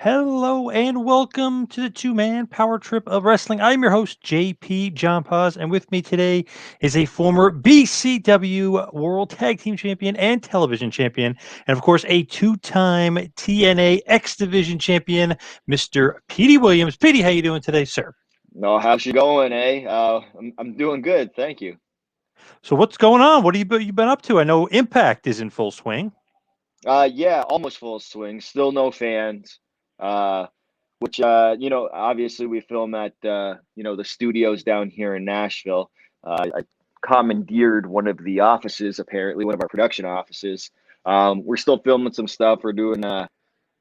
Hello and welcome to the two-man power trip of wrestling. I'm your host, JP John Paz, and with me today is a former BCW World Tag Team Champion and Television Champion, and of course, a two-time TNA X Division Champion, Mr. Petey Williams. Petey, how you doing today, sir? No, how's she going, eh? I'm doing good, thank you. So what's going on? What have you been up to? I know Impact is in full swing. Yeah, almost full swing. Still no fans. Uh, which obviously we film at the studios down here in Nashville. I commandeered one of the offices, apparently one of our production offices. We're still filming some stuff. We're doing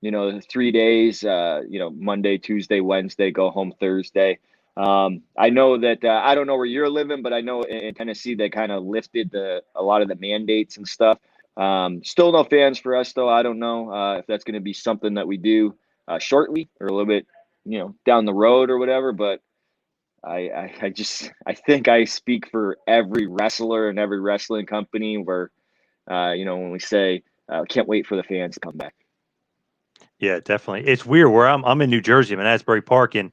3 days. Monday, Tuesday, Wednesday. Go home Thursday. I know that I don't know where you're living, but I know in Tennessee they kind of lifted a lot of the mandates and stuff. Still no fans for us though. I don't know if that's going to be something that we do shortly or a little bit, down the road or whatever. But I think I speak for every wrestler and every wrestling company where when we say can't wait for the fans to come back. Yeah, definitely. It's weird where I'm in New Jersey. I'm in Asbury Park, and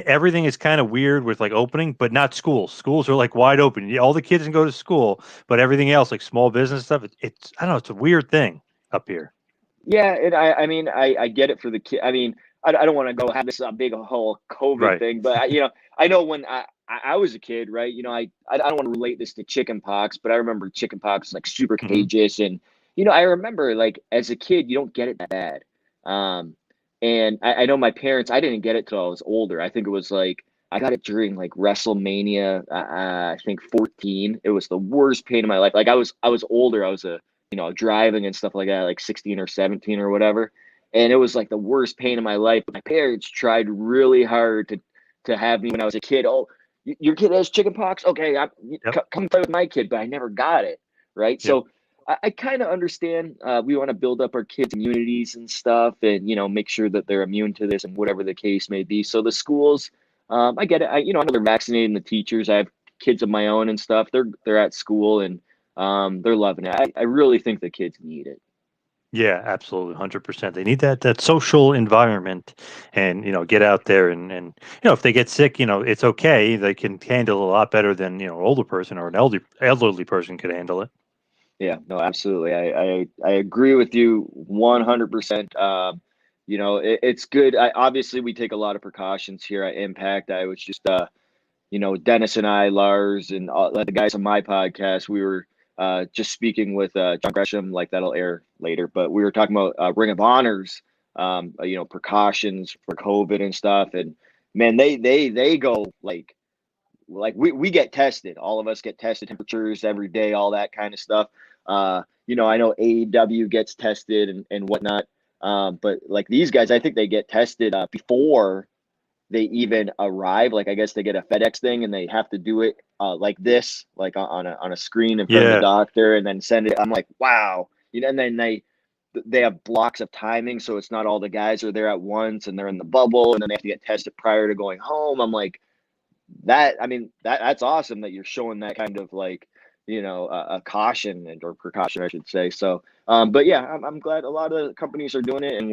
everything is kind of weird with like opening, but not schools. Schools are like wide open. All the kids can go to school, but everything else, like small business stuff, it's I don't know. It's a weird thing up here. Yeah, and I mean, I get it for the kid. I mean, I don't want to go have this big whole COVID Right. thing, but I know when I was a kid, right? I don't want to relate this to chicken pox, but I remember chicken pox was like super Hmm. contagious, and I remember like as a kid, you don't get it that bad. Um, and I know my parents, I didn't get it till I was older. I think it was like I got it during like WrestleMania, I think 14. It was the worst pain of my life. Like I was older. I was a driving and stuff like that, like 16 or 17 or whatever. And it was like the worst pain in my life. But my parents tried really hard to have me when I was a kid. Oh, your kid has chicken pox? Okay, Yep. come play with my kid. But I never got it. Right. Yep. So I kind of understand. We want to build up our kids' immunities and stuff and, make sure that they're immune to this and whatever the case may be. So the schools, I get it. I know they're vaccinating the teachers. I have kids of my own and stuff. They're at school and they're loving it. I really think the kids need it. Yeah, absolutely, 100%. They need that social environment, and get out there and if they get sick, it's okay. They can handle it a lot better than an older person or an elderly person could handle it. Yeah, no, absolutely. I agree with you 100%. It's good. Obviously we take a lot of precautions here at Impact. I was just, Dennis and I, Lars, and all the guys on my podcast, we were just speaking with John Gresham, like that'll air later, but we were talking about Ring of Honors, precautions for COVID and stuff. And man, they go like we get tested. All of us get tested, temperatures every day, all that kind of stuff. I know AEW gets tested and whatnot. But like these guys, I think they get tested before they even arrive. Like I guess they get a FedEx thing and they have to do it like this, like on a screen in front of the Yeah. doctor, and then send it. I'm like, wow, and then they have blocks of timing, so it's not all the guys are there at once and they're in the bubble, and then they have to get tested prior to going home. I'm like, that. I mean, that's awesome that you're showing that kind of like a caution or precaution, I should say. So, but yeah, I'm glad a lot of the companies are doing it, and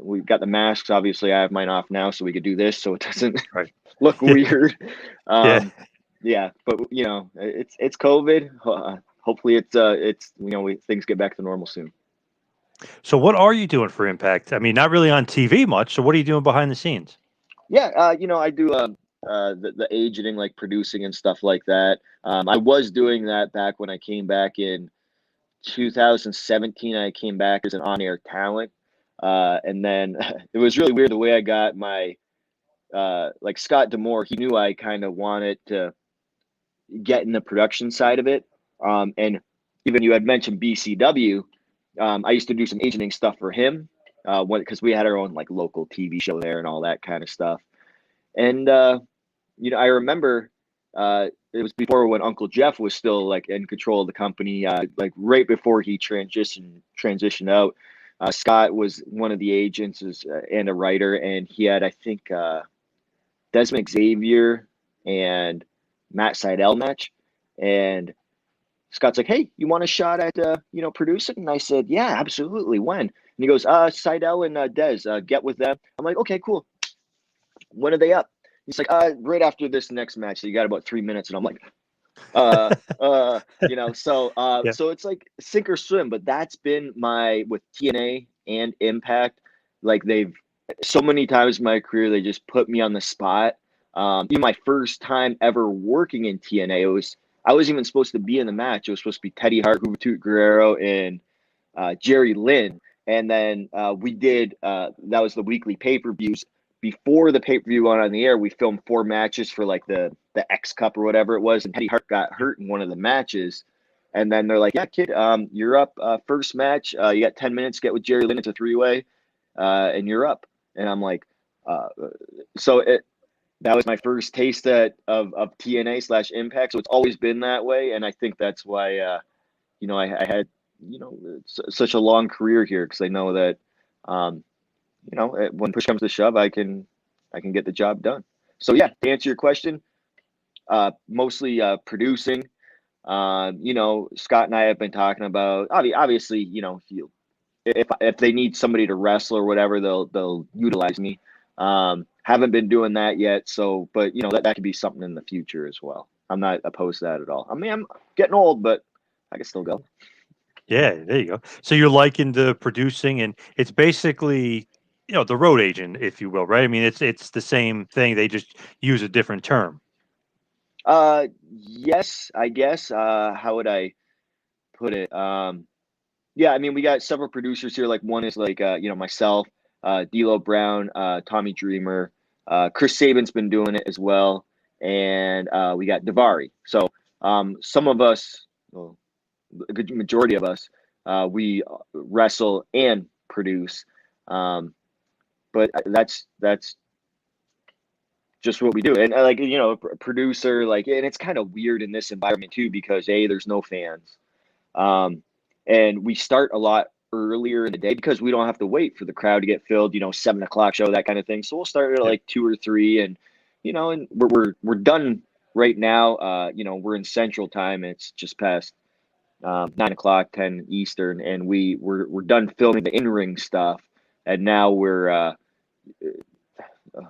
we've got the masks. Obviously, I have mine off now, so we could do this, so it doesn't Right. look weird. Yeah. Um, yeah, but it's COVID. Hopefully, it's things get back to normal soon. So what are you doing for Impact? I mean, not really on TV much. So what are you doing behind the scenes? Yeah, I do the agenting, like producing and stuff like that. I was doing that back when I came back in 2017. I came back as an on-air talent, and then it was really weird the way I got my like Scott Demore. He knew I kind of wanted to get in the production side of it, and even you had mentioned BCW. I used to do some agenting stuff for him, because we had our own like local TV show there and all that kind of stuff. And I remember it was before when Uncle Jeff was still like in control of the company, like right before he transitioned out. Scott was one of the agents and a writer, and he had, I think, Desmond Xavier and Matt Seidel match, and Scott's like, hey, you want a shot at producing? And I said, yeah, absolutely. When? And he goes, Seidel and Dez, get with them. I'm like, okay, cool. When are they up? He's like, right after this next match. So you got about 3 minutes. And I'm like, uh, Yeah. so it's like sink or swim. But that's been with TNA and Impact. Like they've so many times in my career, they just put me on the spot. Even my first time ever working in TNA, I wasn't even supposed to be in the match. It was supposed to be Teddy Hart, Juventud Guerrero, and Jerry Lynn. And then we did that was the weekly pay-per-views. Before the pay-per-view went on the air, we filmed 4 matches for like the X Cup or whatever it was, and Teddy Hart got hurt in one of the matches. And then they're like, yeah, kid, you're up, first match. You got 10 minutes, get with Jerry Lynn. It's a 3-way, and you're up. And I'm like, uh, that was my first taste of TNA/Impact. So it's always been that way. And I think that's why, I had, such a long career here, because I know that, when push comes to shove, I can get the job done. So yeah, to answer your question, mostly producing. Scott and I have been talking about, obviously, if they need somebody to wrestle or whatever, they'll utilize me. Haven't been doing that yet, so but that could be something in the future as well. I'm not opposed to that at all. I mean, I'm getting old, but I can still go. Yeah, there you go. So you're liking the producing, and it's basically, the road agent, if you will, right? I mean, it's the same thing. They just use a different term. Yes, I guess. How would I put it? Yeah, I mean, we got several producers here. Like one is like myself, D'Lo Brown, Tommy Dreamer, Chris Saban's been doing it as well, and we got Davari. So some of us, well, a good majority of us, we wrestle and produce. But that's just what we do. And like a producer, like, and it's kind of weird in this environment too, because there's no fans. Um, and we start a lot earlier in the day because we don't have to wait for the crowd to get filled, 7 o'clock show, that kind of thing. So we'll start at Yeah. like 2 or 3, and and we're done right now. We're in Central Time. It's just past 9 o'clock, 10 Eastern, and we're done filming the in-ring stuff, and now we're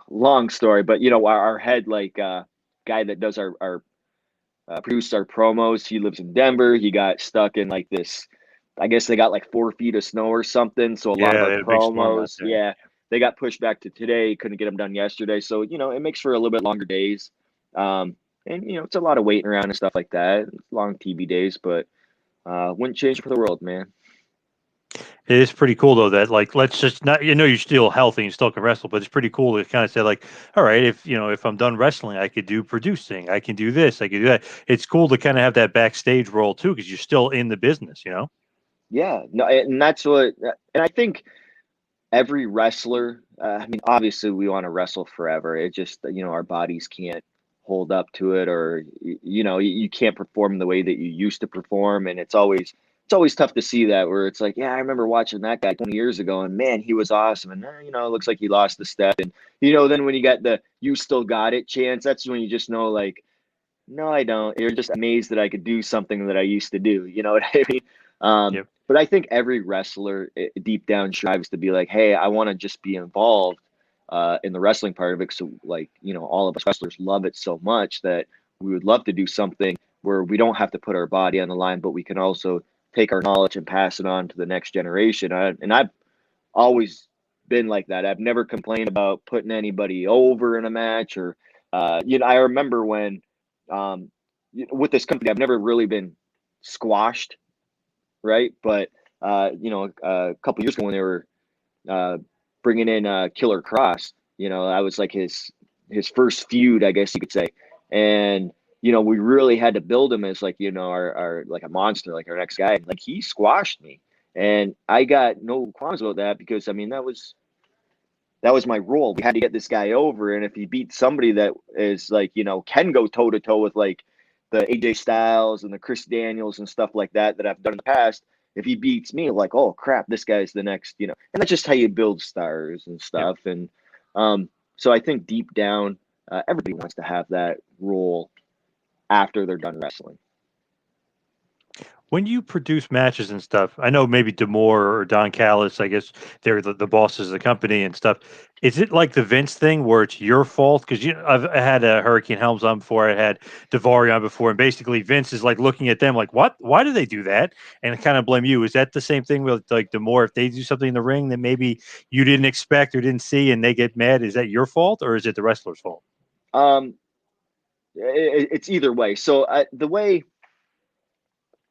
long story, but our head guy that does our produce our promos. He lives in Denver. He got stuck in like this. I guess they got like 4 feet of snow or something. So a lot of Yeah, our they had a big storm out promos, there. yeah, they got pushed back to today. Couldn't get them done yesterday. So it makes for a little bit longer days. And it's a lot of waiting around and stuff like that. Long TV days, but wouldn't change it for the world, man. It is pretty cool though that, like, let's just not, you're still healthy and you still can wrestle, but it's pretty cool to kind of say, like, all right, if I'm done wrestling, I could do producing, I can do this, I can do that. It's cool to kind of have that backstage role too, because you're still in the business. Yeah, no, and that's what, and I think every wrestler, I mean, obviously we want to wrestle forever. It just, our bodies can't hold up to it, or, you can't perform the way that you used to perform. And it's always tough to see that, where it's like, yeah, I remember watching that guy 20 years ago and man, he was awesome. And, it looks like he lost the step. And, then when you got the, you still got it chance, that's when you just know, like, no, I don't. You're just amazed that I could do something that I used to do. You know what I mean? Yep. But I think every wrestler deep down strives to be like, hey, I want to just be involved in the wrestling part of it. So, like, all of us wrestlers love it so much that we would love to do something where we don't have to put our body on the line, but we can also take our knowledge and pass it on to the next generation. And I've always been like that. I've never complained about putting anybody over in a match, or I remember when with this company, I've never really been squashed, right? But a couple years ago when they were uh, bringing in Killer Cross, I was like his first feud, I guess you could say, and we really had to build him as like our like a monster, like our next guy. Like he squashed me, and I got no qualms about that, because I mean that was my role. We had to get this guy over, and if he beat somebody that is like can go toe to toe with like the AJ Styles and the Chris Daniels and stuff like that I've done in the past, if he beats me, like, oh crap, this guy's the next, and that's just how you build stars and Yep. stuff. And so I think deep down, everybody wants to have that role after they're done wrestling. When you produce matches and stuff, I know maybe Demore or Don Callis, I guess they're the bosses of the company and stuff. Is it like the Vince thing where it's your fault? Because I had Hurricane Helms on before, I had Davari on before, and basically Vince is like looking at them like, "What? Why do they do that?" And kind of blame you. Is that the same thing with like Demore? If they do something in the ring that maybe you didn't expect or didn't see, and they get mad, is that your fault or is it the wrestler's fault? Um, it's either way. So the way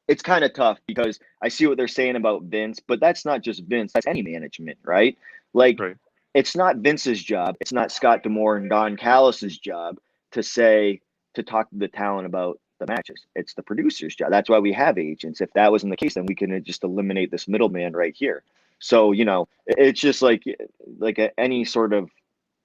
it's kind of tough because I see what they're saying about Vince, but that's not just Vince. That's any management, right? Like, Right. it's not Vince's job. It's not Scott Demore and Don Callis's job to say to talk to the talent about the matches. It's the producer's job. That's why we have agents. If that wasn't the case, then we can just eliminate this middleman right here. So it's just like any sort of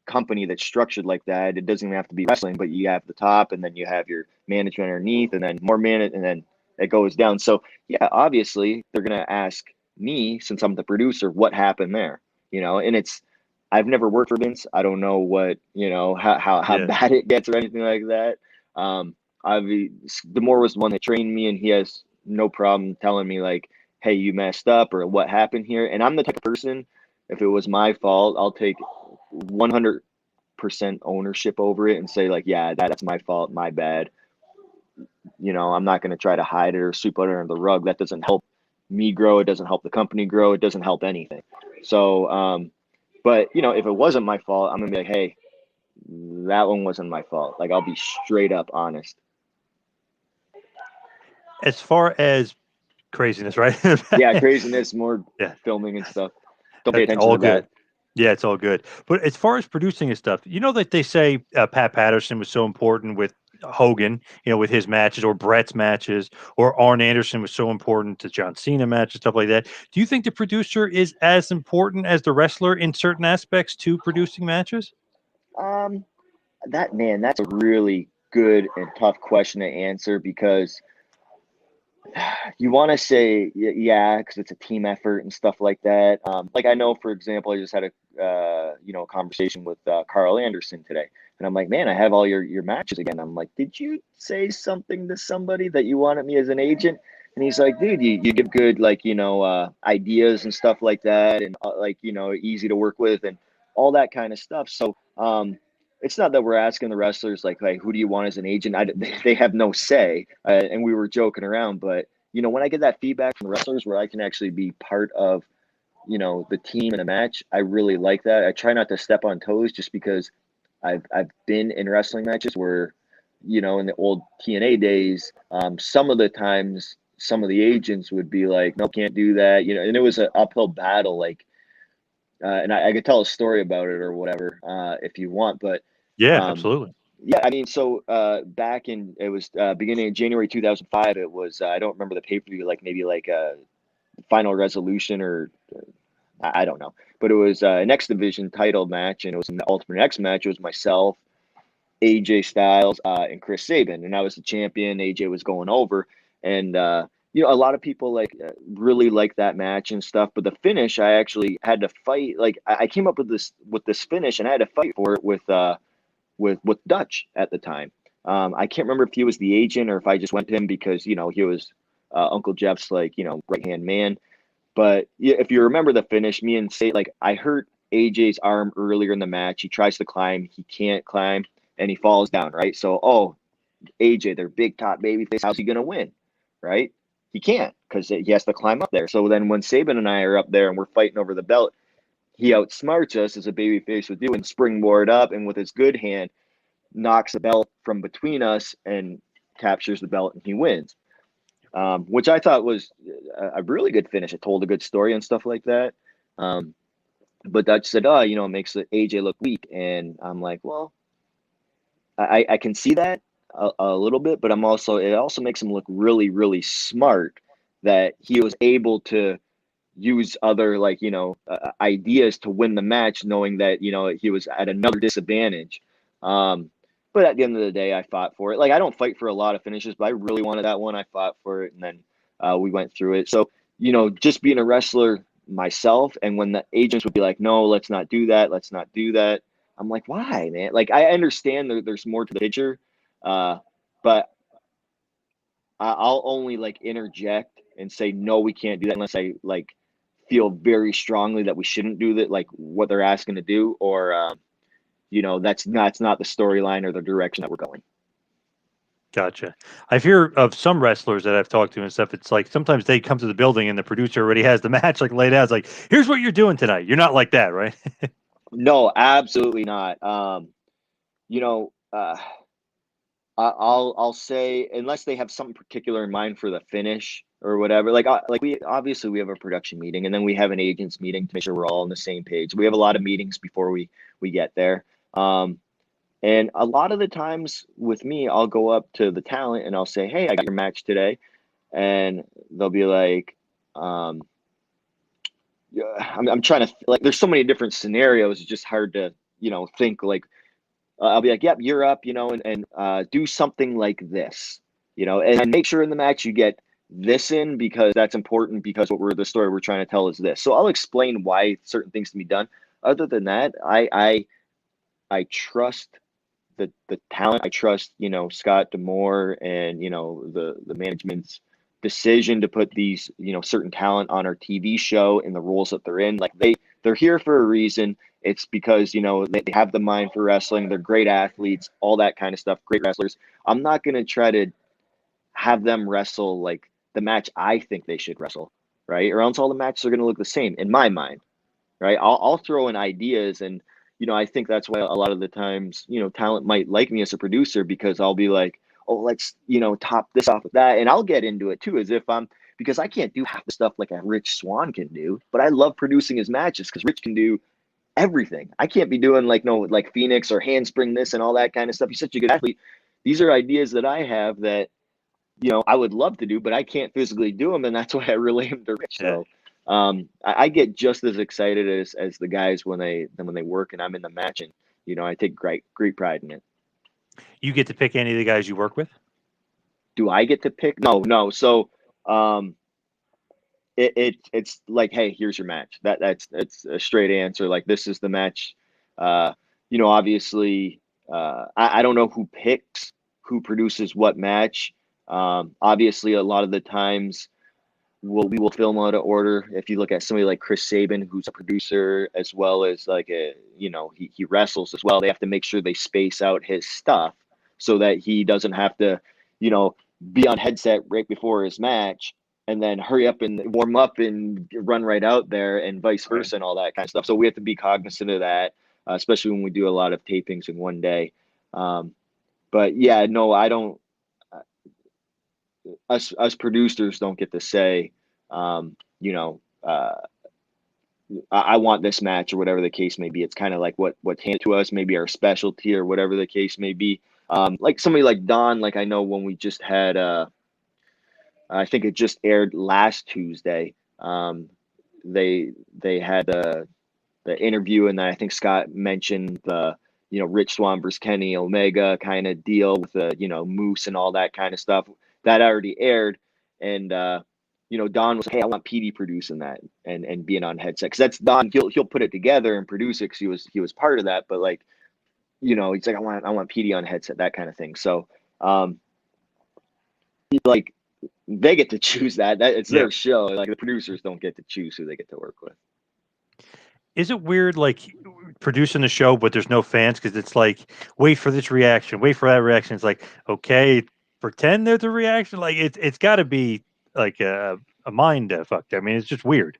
company that's structured like that. It doesn't even have to be wrestling, but you have the top, and then you have your management underneath, and then more management, and then it goes down. So yeah, obviously they're gonna ask me, since I'm the producer, what happened there. And I've never worked for Vince. I don't know what how Yeah. bad it gets or anything like that. I've Demore was the one that trained me, and he has no problem telling me like, hey, you messed up or what happened here. And I'm the type of person, if it was my fault, I'll take 100% ownership over it and say like, yeah, that's my fault, my bad. I'm not going to try to hide it or sweep it under the rug. That doesn't help me grow. It doesn't help the company grow. It doesn't help anything. So, but if it wasn't my fault, I'm gonna be like, hey, that one wasn't my fault. Like, I'll be straight up honest. As far as craziness, right? Yeah, craziness, more Yeah. filming and stuff. Don't pay Okay, attention all to that. good. Yeah, it's all good. But as far as producing and stuff, you know that they say Pat Patterson was so important with Hogan, with his matches, or Brett's matches, or Arn Anderson was so important to John Cena matches, stuff like that. Do you think the producer is as important as the wrestler in certain aspects to producing matches? Um, that's a really good and tough question to answer because you want to say yeah, because it's a team effort and stuff like that. Like, I know, for example, I just had a conversation with Carl Anderson today, and I'm like, man, I have all your matches again. I'm like, did you say something to somebody that you wanted me as an agent? And he's like, dude, you give good like ideas and stuff like that, and like easy to work with and all that kind of stuff. So it's not that we're asking the wrestlers like, who do you want as an agent? They have no say, and we were joking around. But when I get that feedback from the wrestlers, where I can actually be part of the team in a match, I really like that. I try not to step on toes, just because I've been in wrestling matches where in the old TNA days, some of the times some of the agents would be like, no, can't do that, and it was an uphill battle. Like, and I could tell a story about it or whatever, if you want, but Yeah, um, absolutely. yeah, I mean, so back in it was beginning of January 2005. It was I don't remember the pay per view, like maybe like a Final Resolution or I don't know, but it was an X Division title match, and it was an Ultimate X match. It was myself, AJ Styles, and Chris Sabin, and I was the champion. AJ was going over, and a lot of people really like that match and stuff. But the finish, I actually had to fight. Like, I came up with this finish, and I had to fight for it with Dutch at the time. I can't remember if he was the agent or if I just went to him because he was Uncle Jeff's right hand man. But yeah, if you remember the finish, me and Say, like, I hurt AJ's arm earlier in the match. He tries to climb, he can't climb, and he falls down. Right, so AJ, their big top baby face, how's he gonna win? Right, he can't because he has to climb up there. So then when Saban and I are up there and we're fighting over the belt, he outsmarts us as a baby face would do and springboard up, and with his good hand knocks the belt from between us and captures the belt, and he wins. Which I thought was a really good finish. It told a good story and stuff like that. Um, but Dutch said, "Oh, it makes AJ look weak," and I'm like, "Well, I can see that a little bit, but it also makes him look really, really smart that he was able to use other ideas to win the match, knowing that he was at another disadvantage. Um, but at the end of the day, I fought for it. Like, I don't fight for a lot of finishes, but I really wanted that one. I fought for it, and then we went through it. So just being a wrestler myself, and when the agents would be like, "No, let's not do that. Let's not do that," I'm like, "Why, man?" Like, I understand there's more to the picture, but I'll only interject and say, no, we can't do that unless I like feel very strongly that we shouldn't do that, like what they're asking to do, or that's not the storyline or the direction that we're going. Gotcha. I hear of some wrestlers that I've talked to and stuff. It's like sometimes they come to the building and the producer already has the match like laid out. It's like, here's what you're doing tonight. You're not like that, right? No, absolutely not. You know, I'll say unless they have something particular in mind for the finish or whatever. Like we obviously we have a production meeting and then we have an agents meeting to make sure we're all on the same page. We have a lot of meetings before we get there. And a lot of the times with me, I'll go up to the talent and I'll say, "Hey, I got your match today," and they'll be like, yeah, I'm trying to like. There's so many different scenarios. It's just hard to think like. I'll be like, "Yep, you're up," and do something like this, and make sure in the match you get this in because that's important because the story we're trying to tell is this. So I'll explain why certain things can be done. Other than that, I trust the talent. I trust Scott Demore and the management's decision to put these certain talent on our TV show in the roles that they're in. Like they're here for a reason. It's because they have the mind for wrestling. They're great athletes, all that kind of stuff. Great wrestlers. I'm not gonna try to have them wrestle like the match I think they should wrestle, right? Or else all the matches are gonna look the same in my mind, right? I'll throw in ideas and I think that's why a lot of the times, talent might like me as a producer because I'll be like, oh, let's, top this off with that. And I'll get into it too, as if because I can't do half the stuff like a Rich Swann can do, but I love producing his matches because Rich can do everything. I can't be doing like Phoenix or handspring this and all that kind of stuff. He's such a good athlete. These are ideas that I have that, I would love to do, but I can't physically do them. And that's why I relay them to Rich. Yeah. So I get just as excited as the guys when they work and I'm in the match, and I take great pride in it. You get to pick any of the guys you work with? Do I get to pick? No. So it's like, hey, here's your match. That's a straight answer. Like this is the match. Obviously, I don't know who picks who produces what match. Obviously, a lot of the times we will film out of order. If you look at somebody like Chris Sabin, who's a producer as well as like he wrestles as well, they have to make sure they space out his stuff so that he doesn't have to, be on headset right before his match and then hurry up and warm up and run right out there and vice versa and all that kind of stuff. So we have to be cognizant of that, especially when we do a lot of tapings in one day. But yeah, no, I don't. Us producers don't get to say, I want this match or whatever the case may be. It's kind of like what's handed to us, maybe our specialty or whatever the case may be. Like somebody like Don, like I know when we just had, I think it just aired last Tuesday. They had the interview, and then I think Scott mentioned the Rich Swann versus Kenny Omega kind of deal with the Moose and all that kind of stuff that already aired, and Don was like, hey, I want Petey producing that and being on headset because that's Don. He'll put it together and produce it because he was part of that, but like he's like I want Petey on headset, that kind of thing. So like they get to choose that it's their show. Like the producers don't get to choose who they get to work with. Is it weird, like producing the show, but there's no fans because it's like, wait for this reaction, wait for that reaction. It's like, okay, pretend there's a reaction. Like it's got to be like a mind fuck. I mean, it's just weird.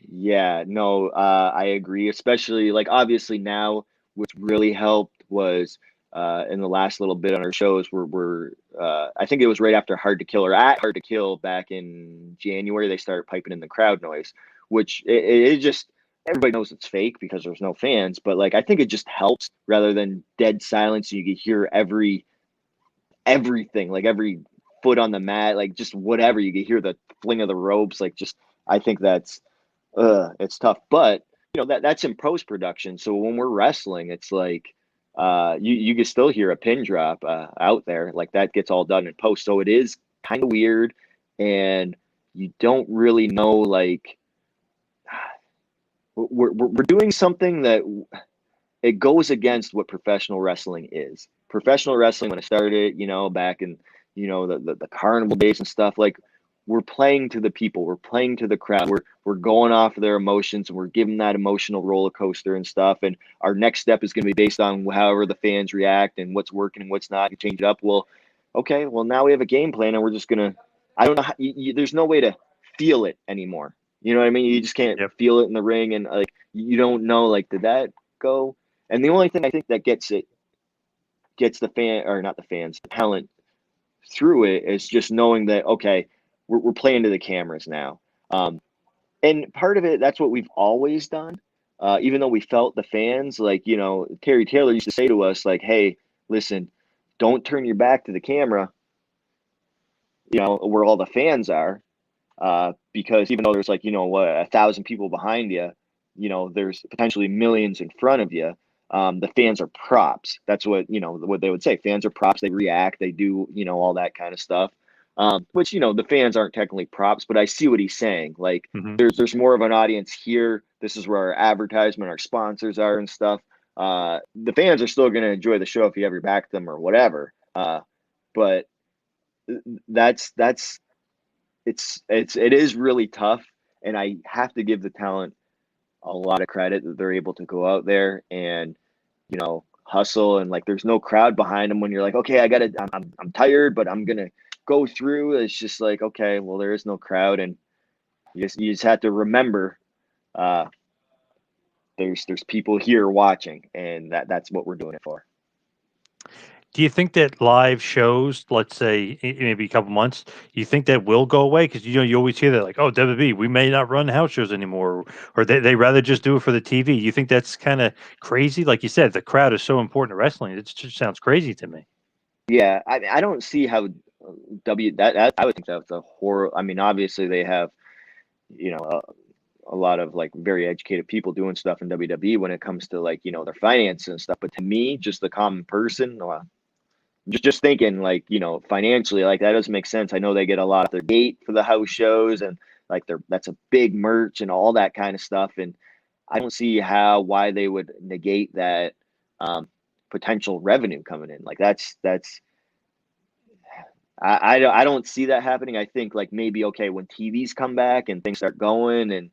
Yeah, no, I agree. Especially like obviously now, what's really helped was in the last little bit on our shows, we're I think it was right after Hard to Kill or at Hard to Kill back in January, they started piping in the crowd noise, which it just everybody knows it's fake because there's no fans, but like I think it just helps rather than dead silence. You can hear everything, like every foot on the mat, like just whatever. You can hear the fling of the ropes, like just I think it's tough, but that's in post production. So when we're wrestling, it's like you can still hear a pin drop out there, like that gets all done in post. So it is kind of weird, and you don't really know. Like we're doing something that it goes against what professional wrestling is. Professional wrestling when I started, back in the carnival days and stuff, like we're playing to the people, we're playing to the crowd, we're going off of their emotions, and we're giving that emotional roller coaster and stuff. And our next step is going to be based on however the fans react and what's working and what's not, and change it up. Well, okay, well now we have a game plan, and we're just gonna. I don't know. There's no way to feel it anymore. You know what I mean? You just can't Yep. feel it in the ring, and like you don't know, like, did that go? And the only thing I think that gets the fan, or not the fans, the talent through it, is just knowing that, okay, we're playing to the cameras now. And part of it, that's what we've always done. Even though we felt the fans, like, Terry Taylor used to say to us, like, hey, listen, don't turn your back to the camera, where all the fans are. Because even though there's, like, 1,000 people behind you, there's potentially millions in front of you. The fans are props. That's what they would say. Fans are props. They react. They do, all that kind of stuff. Which, the fans aren't technically props, but I see what he's saying. Like, Hmm. there's more of an audience here. This is where our advertisement, our sponsors are and stuff. The fans are still going to enjoy the show if you ever back them or whatever. But that's it is really tough, and I have to give the talent a lot of credit that they're able to go out there and hustle, and like there's no crowd behind them when you're like, okay, I'm tired, but I'm gonna go through. It's just like, okay, well, there is no crowd, and you just have to remember, uh, there's people here watching, and that's what we're doing it for. Do you think that live shows, let's say maybe a couple months, you think that will go away? Because you always hear that, like, oh, WWE, we may not run house shows anymore, or they rather just do it for the TV. You think that's kind of crazy? Like you said, the crowd is so important to wrestling. It just sounds crazy to me. Yeah, I don't see how that I would think that's a horror. I mean, obviously they have, you know a lot of, like, very educated people doing stuff in WWE when it comes to, like, their finances and stuff. But to me, just the common person, just thinking, like, financially, like, that doesn't make sense. I know they get a lot of their gate for the house shows, and like that's a big merch and all that kind of stuff. And I don't see why they would negate that, potential revenue coming in. Like, that's I don't see that happening. I think, like, maybe, okay, when TVs come back and things start going, and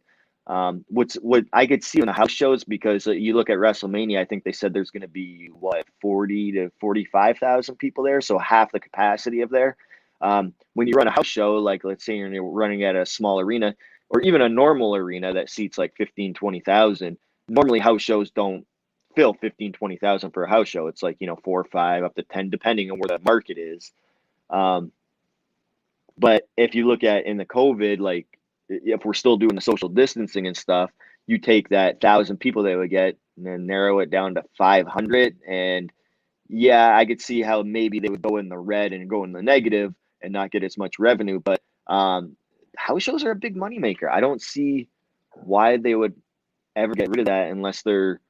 what I could see on the house shows, because you look at WrestleMania, I think they said there's going to be, what, 40 to 45,000 people there, so half the capacity of there. When you run a house show, like, let's say you're running at a small arena, or even a normal arena that seats like 15, 20,000. Normally house shows don't fill 15, 20,000 for a house show. It's like, 4 or 5 up to 10, depending on where the market is. Um, but if you look at in the COVID, like, if we're still doing the social distancing and stuff, you take that 1,000 people they would get and then narrow it down to 500. And yeah, I could see how maybe they would go in the red and go in the negative and not get as much revenue. But house shows are a big moneymaker. I don't see why they would ever get rid of that unless they're,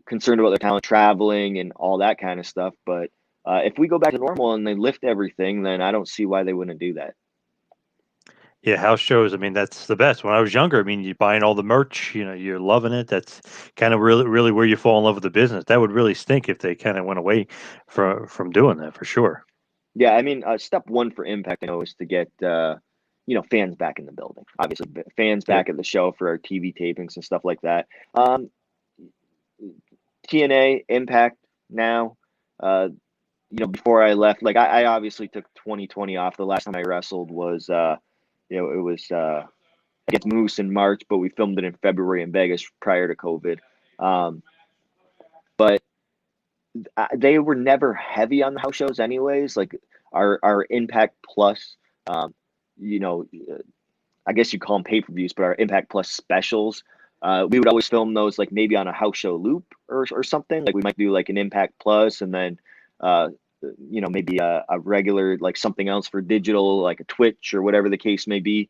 concerned about their talent traveling and all that kind of stuff. But if we go back to normal and they lift everything, then I don't see why they wouldn't do that. Yeah, house shows. I mean, that's the best. When I was younger, I mean, you're buying all the merch. You're loving it. That's kind of really where you fall in love with the business. That would really stink if they kind of went away from doing that for sure. Yeah, I mean, step one for Impact, I know, is to get fans back in the building. Obviously, fans Yep. back at the show for our TV tapings and stuff like that. TNA Impact now. Before I left, like, I obviously took 2020 off. The last time I wrestled was, it was against Moose in March, but we filmed it in February in Vegas prior to COVID. Um, but they were never heavy on the house shows, anyways. Like, our Impact Plus, um, you know, I guess you call them pay-per-views, but our Impact Plus specials, we would always film those, like, maybe on a house show loop or something. Like, we might do like an Impact Plus, and then maybe a regular, like, something else for digital, like a Twitch or whatever the case may be.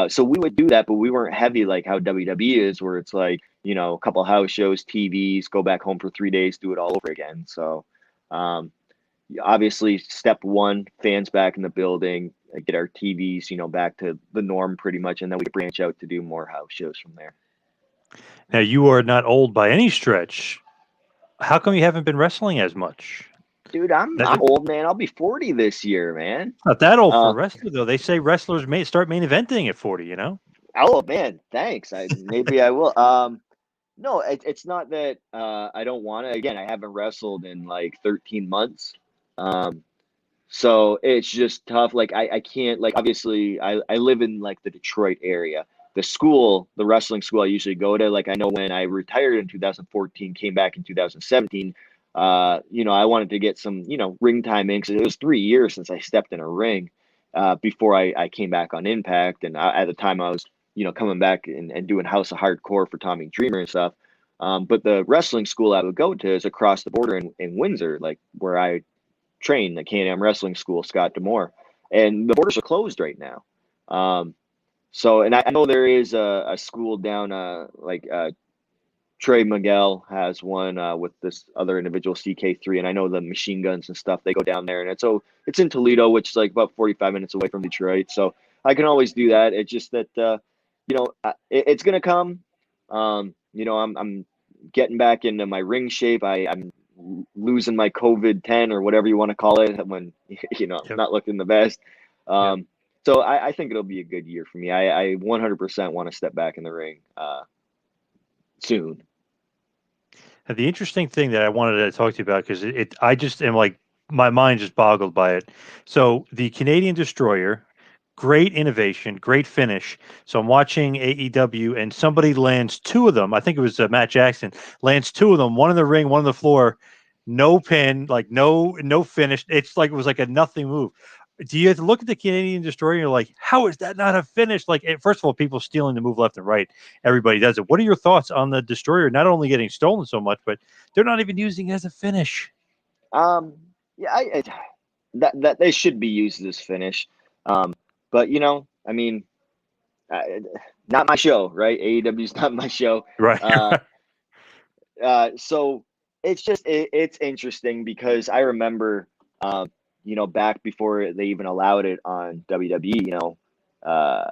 So we would do that, but we weren't heavy like how WWE is, where it's like, a couple house shows, TVs, go back home for 3 days, do it all over again. So um, obviously, step one, fans back in the building, get our TVs, back to the norm pretty much, and then we branch out to do more house shows from there. Now you are not old by any stretch. How come you haven't been wrestling as much? Dude, I'm That, old, man. I'll be 40 this year, man. not that old for a Uh, wrestler, though. They say wrestlers may start main eventing at 40. oh man, thanks. Maybe I will. No, it's not that I don't want to. Again, I haven't wrestled in like 13 months. Um, so it's just tough. Like I can't, like, obviously I live in like the Detroit area. The wrestling school I usually go to, like, I know when I retired in 2014, came back in 2017, I wanted to get some, ring time in, because it was 3 years since I stepped in a ring before I came back on Impact. And at the time I was, coming back and doing House of Hardcore for Tommy Dreamer and stuff. But the wrestling school I would go to is across the border in Windsor, like where I train, the Can-Am Wrestling School, Scott Demore, and the borders are closed right now. And I know there is a school down, Trey Miguel has one with this other individual, CK3, and I know the Machine Guns and stuff, they go down there, and it's in Toledo, which is like about 45 minutes away from Detroit, so I can always do that. It's just that it's gonna come. I'm getting back into my ring shape. I'm losing my COVID-10 or whatever you want to call it, when I'm Yep. not looking the best. Yep. So I think it'll be a good year for me. I 100% want to step back in the ring soon. And the interesting thing that I wanted to talk to you about, because I just am like, my mind just boggled by it. So the Canadian Destroyer, great innovation, great finish. So I'm watching AEW, and somebody lands two of them. I think it was Matt Jackson lands two of them, one in the ring, one on the floor. No pin, like no finish. It's like it was like a nothing move. Do you have to look at the Canadian Destroyer and you're like, how is that not a finish? Like, first of all, people stealing the move left and right. Everybody does it. What are your thoughts on the Destroyer not only getting stolen so much, but they're not even using it as a finish? Um, yeah, that they should be used as finish. But I mean, uh, not my show, right? AEW's not my show. Right. Uh, so it's interesting, because I remember, back before they even allowed it on WWE, uh,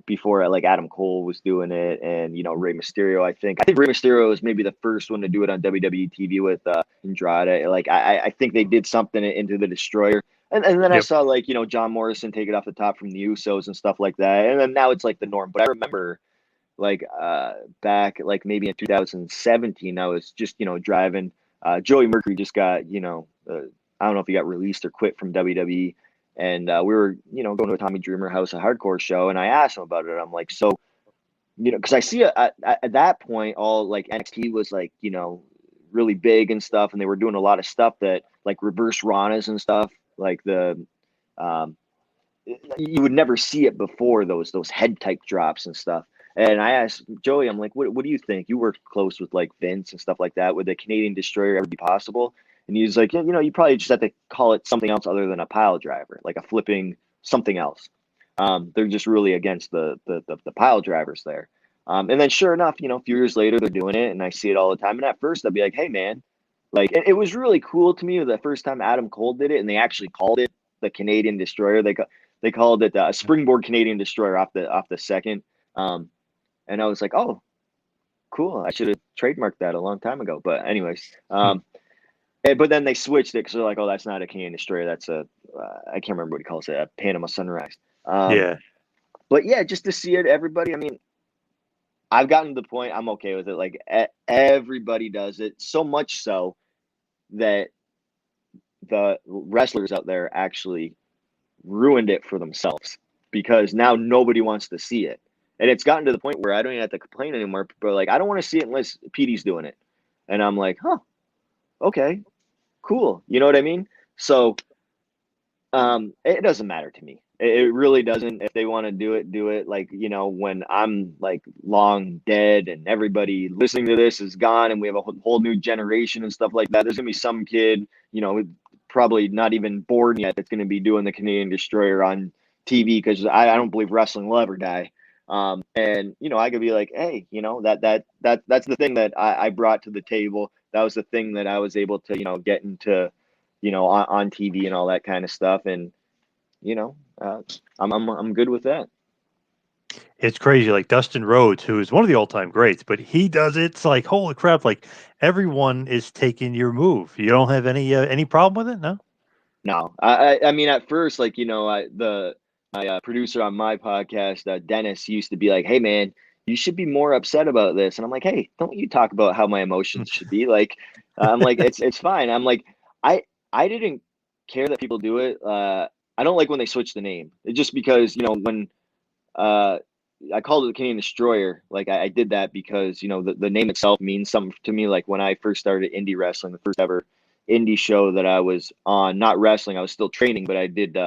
before like Adam Cole was doing it, and Rey Mysterio. I think Rey Mysterio was maybe the first one to do it on WWE TV with Andrade. Like I think they did something into the Destroyer. And then I Yep. saw, like, John Morrison take it off the top from the Usos and stuff like that. And then now it's like the norm. But I remember, like, back like maybe in 2017, I was just driving. Joey Mercury just got, I don't know if he got released or quit from WWE, and we were going to a Tommy Dreamer House of Hardcore show, and I asked him about it. I'm like, so, because I see at that point, all like NXT was like, really big and stuff, and they were doing a lot of stuff that, like, reverse Ranas and stuff, like the um, you would never see it before, those head type drops and stuff. And I asked Joey, I'm like, what do you think? You worked close with like Vince and stuff like that. Would the Canadian Destroyer ever be possible? And he's like, yeah, you probably just have to call it something else other than a pile driver, like a flipping something else. They're just really against the pile drivers there. And then sure enough, a few years later, they're doing it, and I see it all the time. And at first, I'd be like, hey, man, like, it was really cool to me the first time Adam Cole did it, and they actually called it the Canadian Destroyer. They called it a springboard Canadian Destroyer off the second. And I was like, oh, cool. I should have trademarked that a long time ago. But anyways, but then they switched it, because they're like, oh, that's not a Canadian Destroyer. That's I can't remember what he calls it, a Panama Sunrise. Yeah. But yeah, just to see it, everybody. I mean, I've gotten to the point I'm okay with it. Like, everybody does it, so much so that the wrestlers out there actually ruined it for themselves, because now nobody wants to see it. And it's gotten to the point where I don't even have to complain anymore. People are like, I don't want to see it unless Petey's doing it. And I'm like, huh, okay, cool. You know what I mean? So it doesn't matter to me. It really doesn't. If they want to do it, do it. Like, when I'm like long dead and everybody listening to this is gone and we have a whole new generation and stuff like that, there's going to be some kid, probably not even born yet, that's going to be doing the Canadian Destroyer on TV, because I don't believe wrestling will ever die. And I could be like, hey, that's the thing that I brought to the table. That was the thing that I was able to, get into, on TV and all that kind of stuff. And, I'm good with that. It's crazy. Like Dustin Rhodes, who is one of the all-time greats, but he does it. It's like holy crap! Like everyone is taking your move. You don't have any problem with it, no? No, I mean, at first, like, my producer on my podcast, Dennis, used to be like, "Hey, man, you should be more upset about this," and I'm like, "Hey, don't you talk about how my emotions should be?" Like, I'm like, it's fine. I'm like, I I didn't care that people do it. I don't like when they switch the name. It's just because when uh I called it the Canadian Destroyer. Like I did that because the name itself means something to me. Like when I first started indie wrestling, the first ever indie show that I was on, not wrestling, I was still training, but I did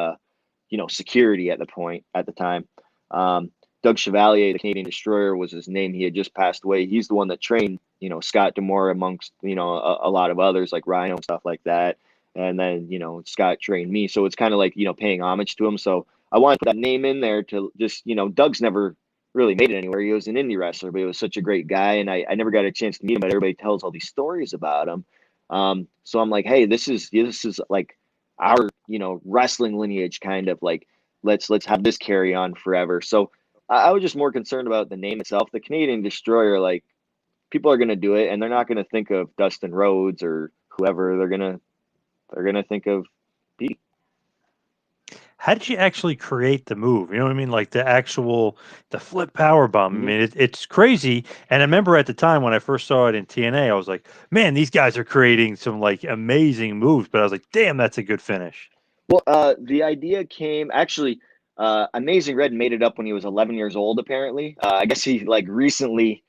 security at the time. Doug Chevalier, the Canadian Destroyer, was his name. He had just passed away. He's the one that trained Scott Demore amongst a lot of others like Rhino and stuff like that. And then Scott trained me, so it's kind of like paying homage to him. So I wanted to put that name in there to just Doug's never really made it anywhere. He was an indie wrestler, but he was such a great guy, and I never got a chance to meet him. But everybody tells all these stories about him. So I'm like, hey, this is like our wrestling lineage, kind of like let's have this carry on forever. So I was just more concerned about the name itself. The Canadian Destroyer, like people are gonna do it, and they're not gonna think of Dustin Rhodes or whoever. They're gonna think of Pete. How did you actually create the move? You know what I mean? Like the flip power bomb. I Mhm. mean, it's crazy. And I remember at the time when I first saw it in TNA, I was like, man, these guys are creating some like amazing moves. But I was like, damn, that's a good finish. Well, the idea came actually. Amazing Red made it up when he was 11 years old. Apparently, I guess he like recently,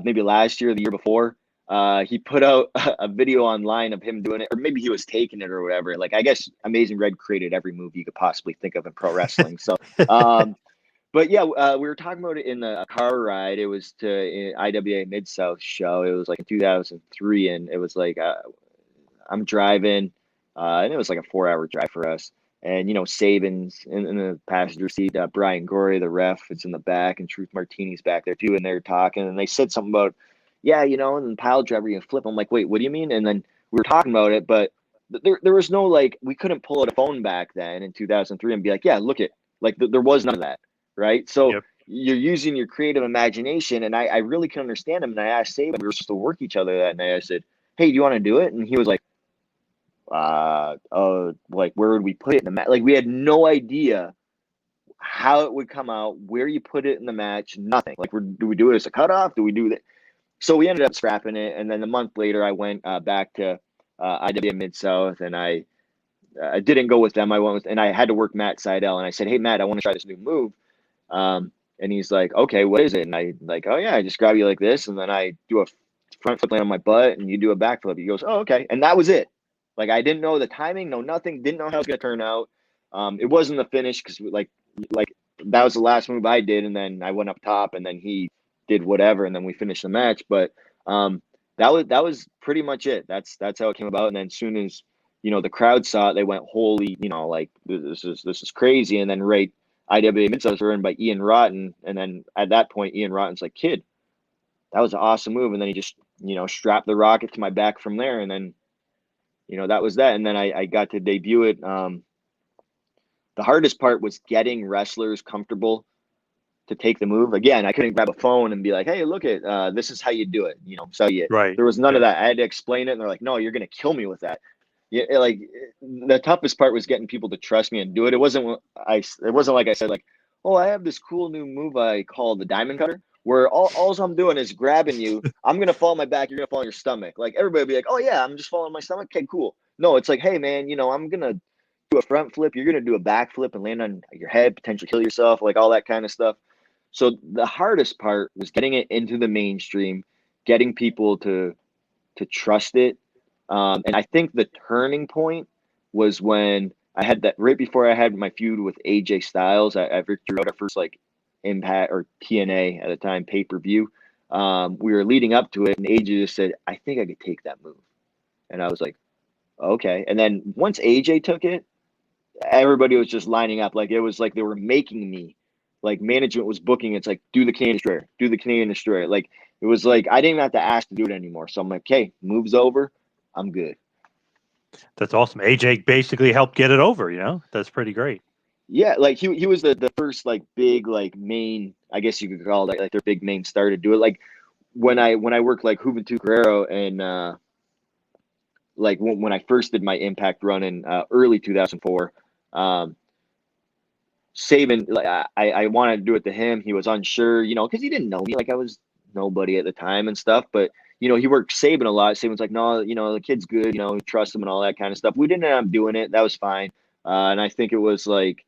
maybe last year, the year before, he put out a video online of him doing it, or maybe he was taking it or whatever. Like I guess Amazing Red created every move you could possibly think of in pro wrestling. So, but yeah, we were talking about it in the car ride. It was to IWA Mid South show. It was like in 2003, and it was like I'm driving, and it was like a 4 hour drive for us. And Saban's in the passenger seat, Brian Gorey, the ref, it's in the back, and Truth Martini's back there too. And they're talking, and they said something about, yeah, and then pile driver, you flip. I'm like, wait, what do you mean? And then we were talking about it, but there was no like, we couldn't pull out a phone back then in 2003 and be like, yeah, look it, like there was none of that, right? So Yep. you're using your creative imagination, and I really can understand him. And I asked Saban, we were supposed to work each other that night. I said, hey, do you want to do it? And he was like where would we put it in the match? Like we had no idea how it would come out, where you put it in the match, nothing. Like do we do it as a cutoff? Do we do that? So we ended up scrapping it, and then a month later, I went back to IWA Mid South, and I didn't go with them. I went with, and I had to work Matt Seidel, and I said, "Hey Matt, I want to try this new move." And he's like, "Okay, what is it?" And I like, "Oh yeah, I just grab you like this, and then I do a front flip land on my butt, and you do a back flip." He goes, "Oh okay," and that was it. Like I didn't know the timing, no nothing, didn't know how it was gonna turn out. It wasn't the finish because like that was the last move I did, and then I went up top, and then he did whatever, and then we finished the match. But that was pretty much it. That's how it came about. And then as soon as the crowd saw it, they went, "Holy, like this is crazy!" And then right, IWA Midsouth were in by Ian Rotten, and then at that point, Ian Rotten's like, "Kid, that was an awesome move," and then he just strapped the rocket to my back from there, and then that was that. And then I got to debut it. The hardest part was getting wrestlers comfortable to take the move. Again, I couldn't grab a phone and be like, "Hey, look at this is how you do it." So Right. there was none of Yep. that. I had to explain it, and they're like, "No, you're gonna kill me with that." Yeah, like the toughest part was getting people to trust me and do it. It wasn't like I said like, "Oh, I have this cool new move I call the diamond cutter," where all I'm doing is grabbing you. I'm gonna fall on my back. You're gonna fall on your stomach. Like everybody would be like, "Oh yeah, I'm just falling on my stomach." Okay, cool. No, it's like, "Hey man, I'm gonna do a front flip. You're gonna do a back flip and land on your head, potentially kill yourself, like all that kind of stuff." So the hardest part was getting it into the mainstream, getting people to trust it. And I think the turning point was when I had that right before I had my feud with AJ Styles. I Victor wrote our first like Impact or TNA at the time pay-per-view. We were leading up to it, and AJ just said, "I think I could take that move," and I was like, "Okay." And then once AJ took it, everybody was just lining up. Like it was like they were making me. Like management was booking. It's like do the Canadian Destroyer, do the Canadian Destroyer. Like it was like I didn't have to ask to do it anymore. So I'm like, "Okay, move's over. I'm good." That's awesome. AJ basically helped get it over. That's pretty great. Yeah, like he was the first like big like main, I guess you could call it like their big main star to do it. Like when I worked like Juventud Guerrero and like when I first did my Impact run in early 2004, um, Saban, like I wanted to do it to him. He was unsure, because he didn't know me. Like I was nobody at the time and stuff. But he worked Saban a lot. Saban's like, no, the kid's good. Trust him and all that kind of stuff. We didn't end up doing it. That was fine. And I think it was like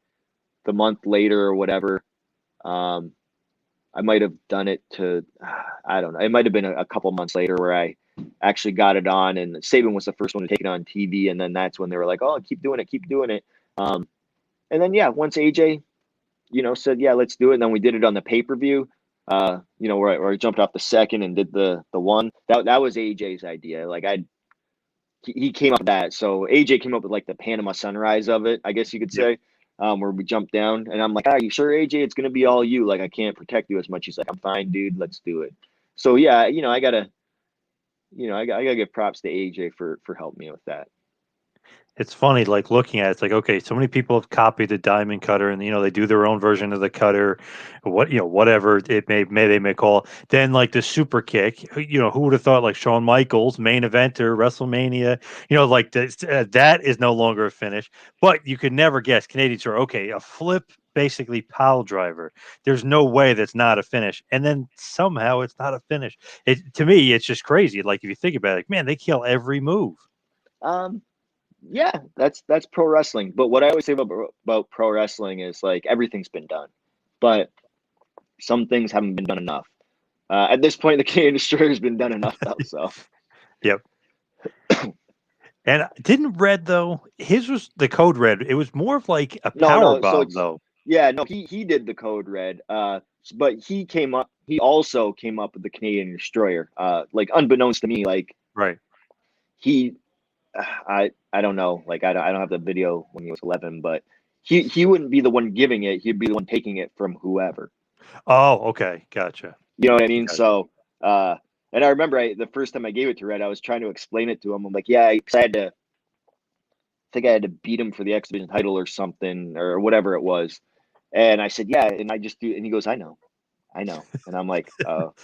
the month later or whatever. Um, I might have done it to, I don't know. It might have been a couple months later where I actually got it on, and Saban was the first one to take it on TV, and then that's when they were like, "Oh, keep doing it, keep doing it." And then yeah, once AJ, said yeah, let's do it, and then we did it on the pay-per-view. Where I jumped off the second and did the one. That was AJ's idea. Like he came up with that. So AJ came up with like the Panama Sunrise of it, I guess you could Yep. say, where we jumped down. And I'm like, are you sure, AJ? It's gonna be all you. Like I can't protect you as much. He's like, I'm fine, dude. Let's do it. So yeah, I gotta give props to AJ for helping me with that. It's funny, like looking at it, it's like, okay, so many people have copied the diamond cutter and they do their own version of the cutter, whatever it may call. Then like the super kick, who would have thought like Shawn Michaels, main eventer, WrestleMania, like this, that is no longer a finish. But you could never guess Canadians are okay, a flip basically pile driver. There's no way that's not a finish. And then somehow it's not a finish. To me, it's just crazy. Like if you think about it, like, man, they kill every move. Um, yeah, that's pro wrestling. But what I always say about pro wrestling is like everything's been done, but some things haven't been done enough. At this point, the Canadian Destroyer has been done enough, though. So Yep. And didn't Red though? His was the code red. It was more of like a power no. So bomb it's though. yeah, no. He did the code red. But he came up. He also came up with the Canadian Destroyer. Like unbeknownst to me, like Right. he, I don't know. Like I don't have the video when he was 11, but he wouldn't be the one giving it. He'd be the one taking it from whoever. Oh, okay. Gotcha. You know what I mean? Gotcha. So, and I remember the first time I gave it to Red, I was trying to explain it to him. I'm like, yeah, because I had to beat him for the X Division title or something or whatever it was. And I said, yeah, and I just do. And he goes, I know. And I'm like, how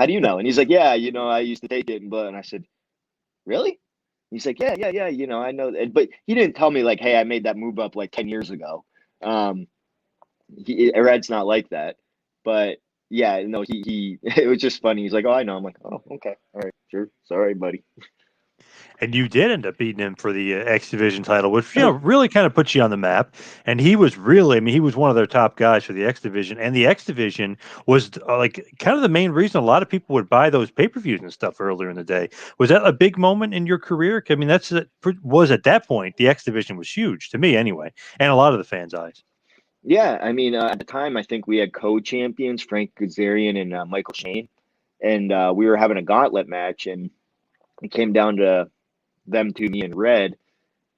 do you know? And he's like, yeah, I used to take it. And I said, really? He's like, yeah. I know. But he didn't tell me like, hey, I made that move up like 10 years ago. Um, Red's not like that. But yeah, no, he it was just funny. He's like, oh, I know. I'm like, oh, okay, all right, sure, sorry, buddy. And you did end up beating him for the X Division title, which really kind of puts you on the map. And he was really, I mean, he was one of their top guys for the X Division. And the X Division was like kind of the main reason a lot of people would buy those pay per views and stuff earlier in the day. Was that a big moment in your career? I mean, was at that point the X Division was huge to me anyway, and a lot of the fans' eyes. Yeah, I mean, at the time, I think we had co-champions Frank Kazarian and Michael Shane, and we were having a gauntlet match, and it came down to them two, me and Red,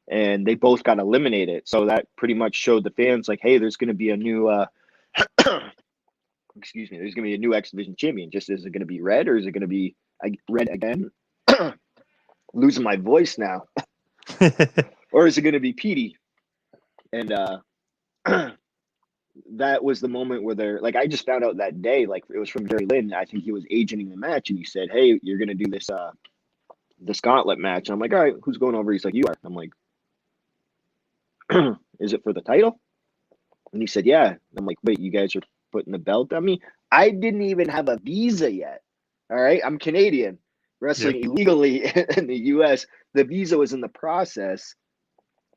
and they both got eliminated. So that pretty much showed the fans like, hey, there's going to be a new, excuse me, there's going to be a new X Division champion. Just is it going to be Red or is it going to be Red again? Losing my voice now, or is it going to be Petey? And that was the moment where they're like, I just found out that day, like it was from Jerry Lynn. I think he was agenting the match, and he said, hey, you're going to do this gauntlet match. And I'm like, all right, who's going over? He's like, you are. I'm like, is it for the title? And he said, yeah. And I'm like, wait, you guys are putting the belt on me? I didn't even have a visa yet. All right. I'm Canadian, Yep. wrestling illegally in the US. The visa was in the process.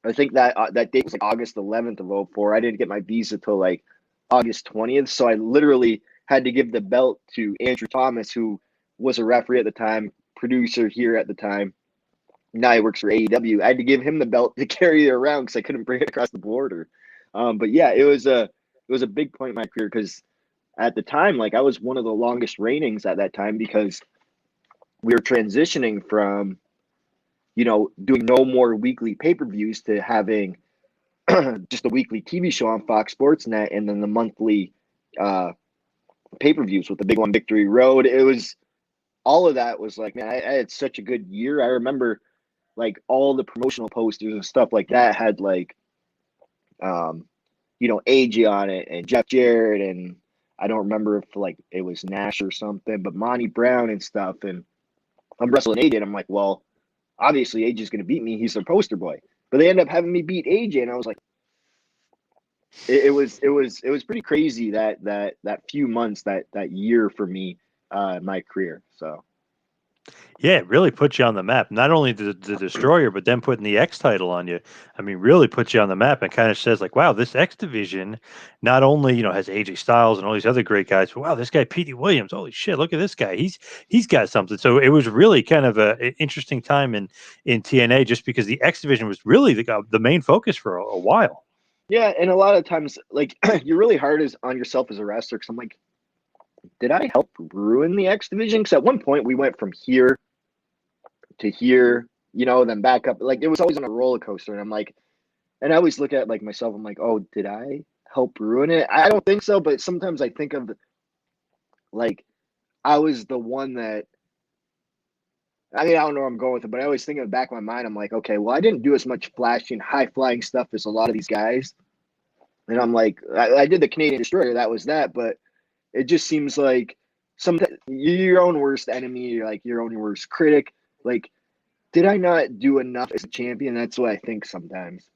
I think that date was like August 11th of 04. I didn't get my visa till like August 20th. So I literally had to give the belt to Andrew Thomas, who was a referee at the time, producer here at the time. Now he works for AEW. I had to give him the belt to carry it around because I couldn't bring it across the border. But yeah, it was a big point in my career because at the time, like I was one of the longest reignings at that time because we were transitioning from doing no more weekly pay-per-views to having just a weekly TV show on Fox Sports Net and then the monthly uh, pay-per-views with the Big One Victory Road. It was all of that was like, man, I had such a good year. I remember like all the promotional posters and stuff like that had like um AJ on it and Jeff Jarrett and I don't remember if like it was Nash or something, but Monty Brown and stuff. And I'm wrestling AJ and I'm like, well, obviously AJ's going to beat me. He's their poster boy. But they end up having me beat AJ, and I was like, it was pretty crazy that few months that year for me, my career. So Yeah, it really puts you on the map. Not only the Destroyer, but then putting the X title on you. I mean, really puts you on the map and kind of says like, wow, this X division not only has AJ Styles and all these other great guys, but wow, this guy Petey Williams, holy shit, look at this guy. He's got something. So it was really kind of a interesting time in TNA just because the X division was really the main focus for a while. yeah, and a lot of times like you're really hard on yourself as a wrestler because I'm like, did I help ruin the X division? Because at one point we went from here to here, then back up. Like it was always on a roller coaster, and I'm like, and I always look at like myself. I'm like, oh, did I help ruin it? I don't think so, but sometimes I think of like I was the one that. I mean, I don't know where I'm going with it, but I always think in the back of my mind, I'm like, okay, well, I didn't do as much flashy and high flying stuff as a lot of these guys. And I'm like, I did the Canadian Destroyer, that was that, but it just seems like sometimes you're your own worst enemy, you're like your own worst critic. Like, did I not do enough as a champion? That's what I think sometimes.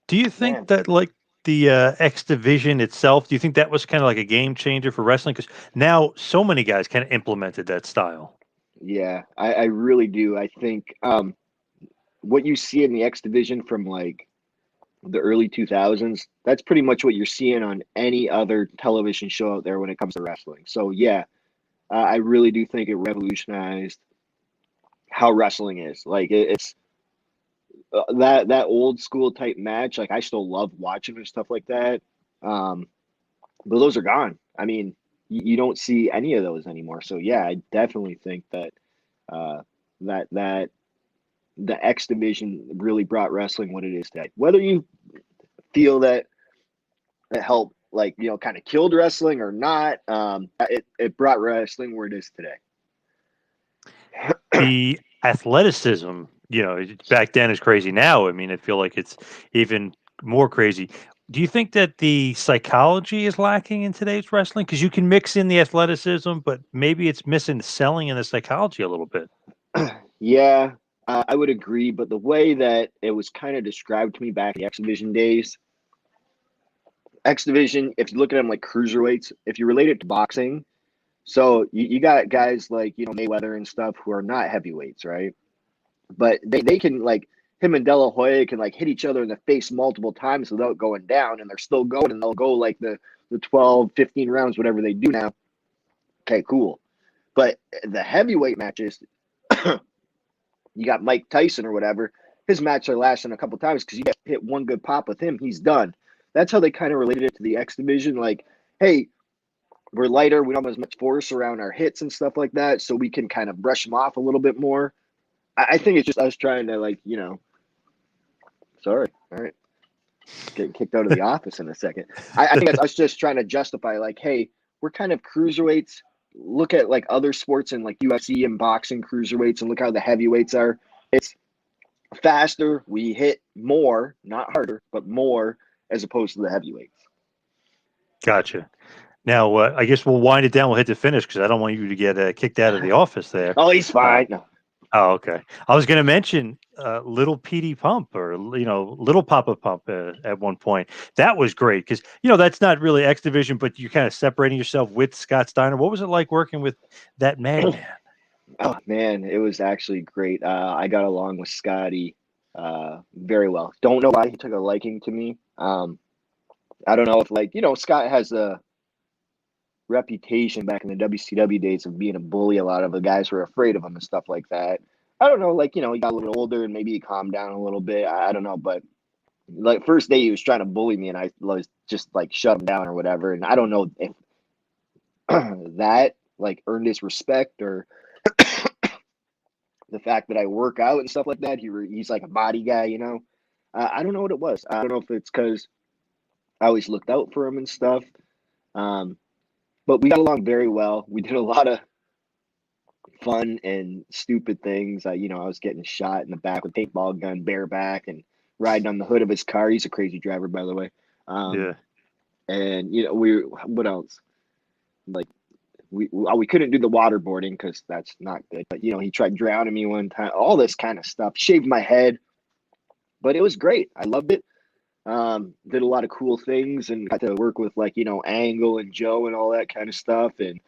Do you think Man, that like the X division itself, do you think that was kind of like a game changer for wrestling? Because now so many guys kind of implemented that style. yeah, I really do. I think what you see in the X division from like the early 2000s, that's pretty much what you're seeing on any other television show out there when it comes to wrestling. So, yeah, I really do think it revolutionized how wrestling is. Like, it's that old school type match. Like, I still love watching and stuff like that. Um, but those are gone. I mean, you don't see any of those anymore. So, yeah, I definitely think that uh, that the X division really brought wrestling what it is today. Whether you feel that it helped like kind of killed wrestling or not, it brought wrestling where it is today. The athleticism, back then is crazy. Now, I mean, I feel like it's even more crazy. Do you think that the psychology is lacking in today's wrestling? Because you can mix in the athleticism, but maybe it's missing the selling and the psychology a little bit. Yeah, I would agree, but the way that it was kind of described to me back in the X Division days, X Division, if you look at them like cruiserweights, if you relate it to boxing, so you got guys like Mayweather and stuff who are not heavyweights, right? But they can like him and De La Hoya can like hit each other in the face multiple times without going down, and they're still going, and they'll go like the 12, 15 rounds, whatever they do now. Okay, cool. But the heavyweight matches, you got Mike Tyson or whatever. His matches are lasting a couple times because you get hit one good pop with him, he's done. That's how they kind of related it to the X division. Like, hey, we're lighter, we don't have as much force around our hits and stuff like that, so we can kind of brush them off a little bit more. I think it's just us trying to sorry, all right, getting kicked out of the office in a second. I think it's us just trying to justify like, hey, we're kind of cruiserweights. Look at like other sports and like UFC and boxing cruiserweights and look how the heavyweights are. It's faster. We hit more, not harder, but more as opposed to the heavyweights. Gotcha. Now, I guess we'll wind it down. We'll hit the finish because I don't want you to get kicked out of the office there. Oh, he's Uh, fine. No. Oh, okay. I was going to mention Little Petey Pump or Little Papa Pump at one point. That was great because that's not really X Division, but you're kind of separating yourself with Scott Steiner. What was it like working with that madman? Oh man, it was actually great. I got along with Scotty very well. Don't know why he took a liking to me. I don't know if Scott has a reputation back in the WCW days of being a bully. A lot of the guys were afraid of him and stuff like that. I don't know, he got a little older and maybe he calmed down a little bit. I don't know, but like first day he was trying to bully me and I was just like shut him down or whatever. And I don't know if that like earned his respect or the fact that I work out and stuff like that. He's like a body guy. I don't know what it was. I don't know if it's because I always looked out for him and stuff. Um, but we got along very well. We did a lot of fun and stupid things. I was getting shot in the back with a paintball gun bareback, and riding on the hood of his car. He's a crazy driver, by the way. Yeah. And what else? Like we couldn't do the waterboarding because that's not good. But he tried drowning me one time. All this kind of stuff. Shaved my head, but it was great. I loved it. Did a lot of cool things and got to work with Angle and Joe and all that kind of stuff. And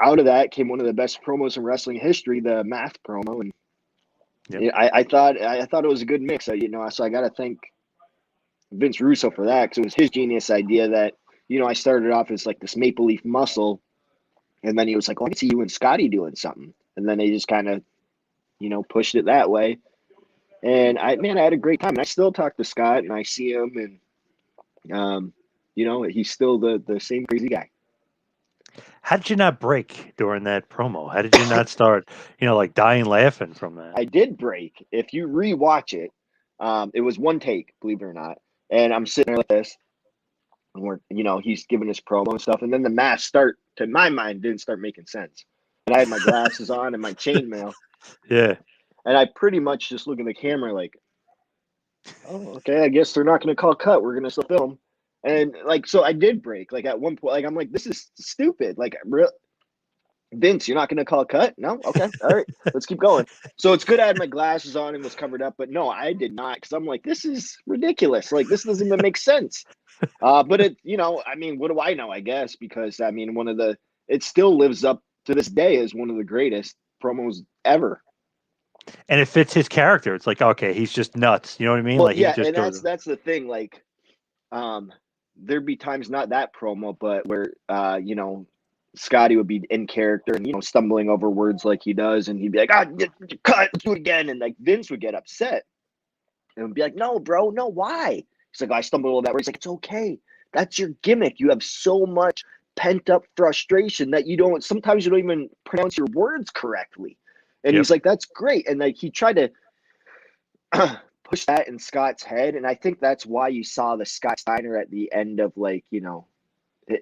out of that came one of the best promos in wrestling history, the math promo. And Yep. I thought it was a good mix. So I got to thank Vince Russo for that because it was his genius idea that I started off as like this Maple Leaf Muscle, and then he was like, "Oh, I can see you and Scotty doing something," and then they just kind of pushed it that way. And I had a great time. And I still talk to Scott and I see him, and he's still the same crazy guy. How did you not break during that promo? How did you not start, like dying laughing from that? I did break. If you rewatch it, it was one take, believe it or not. And I'm sitting there like this, and he's giving his promo and stuff. And then the mask to my mind, didn't start making sense. And I had my glasses on and my chainmail. Yeah. And I pretty much just look at the camera like, oh, okay, I guess they're not going to call cut. We're going to still film. And so I did break. Like at one point, I'm like, this is stupid. Like, Vince, you're not going to call cut? No? Okay. All right. Let's keep going. So it's good I had my glasses on and was covered up. But no, I did not because I'm like, this is ridiculous. Like, this doesn't even make sense. But what do I know, I guess? Because, it still lives up to this day as one of the greatest promos ever. And it fits his character. It's like, okay, he's just nuts. You know what I mean? Well, Like he yeah. just And goes. that's the thing. Like, there'd be times, not that promo, but where, Scotty would be in character and stumbling over words like he does, and he'd be like, cut, let's do it again. And like Vince would get upset and would be like, no, bro, no, why? He's like, I stumbled over that word. He's like, it's okay. That's your gimmick. You have so much pent up frustration that sometimes you don't even pronounce your words correctly. And Yep. he's like, that's great. And like he tried to push that in Scott's head. And I think that's why you saw the Scott Steiner at the end of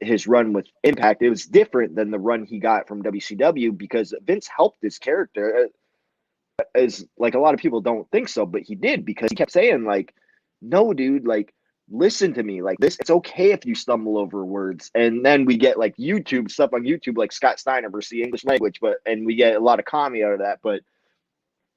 his run with Impact. It was different than the run he got from WCW because Vince helped his character. As like a lot of people don't think so, but he did because he kept saying like, no, dude, like listen to me, like this, it's okay if you stumble over words. And then we get like YouTube stuff on YouTube, like Scott Steiner versus the English language, and we get a lot of comedy out of that. But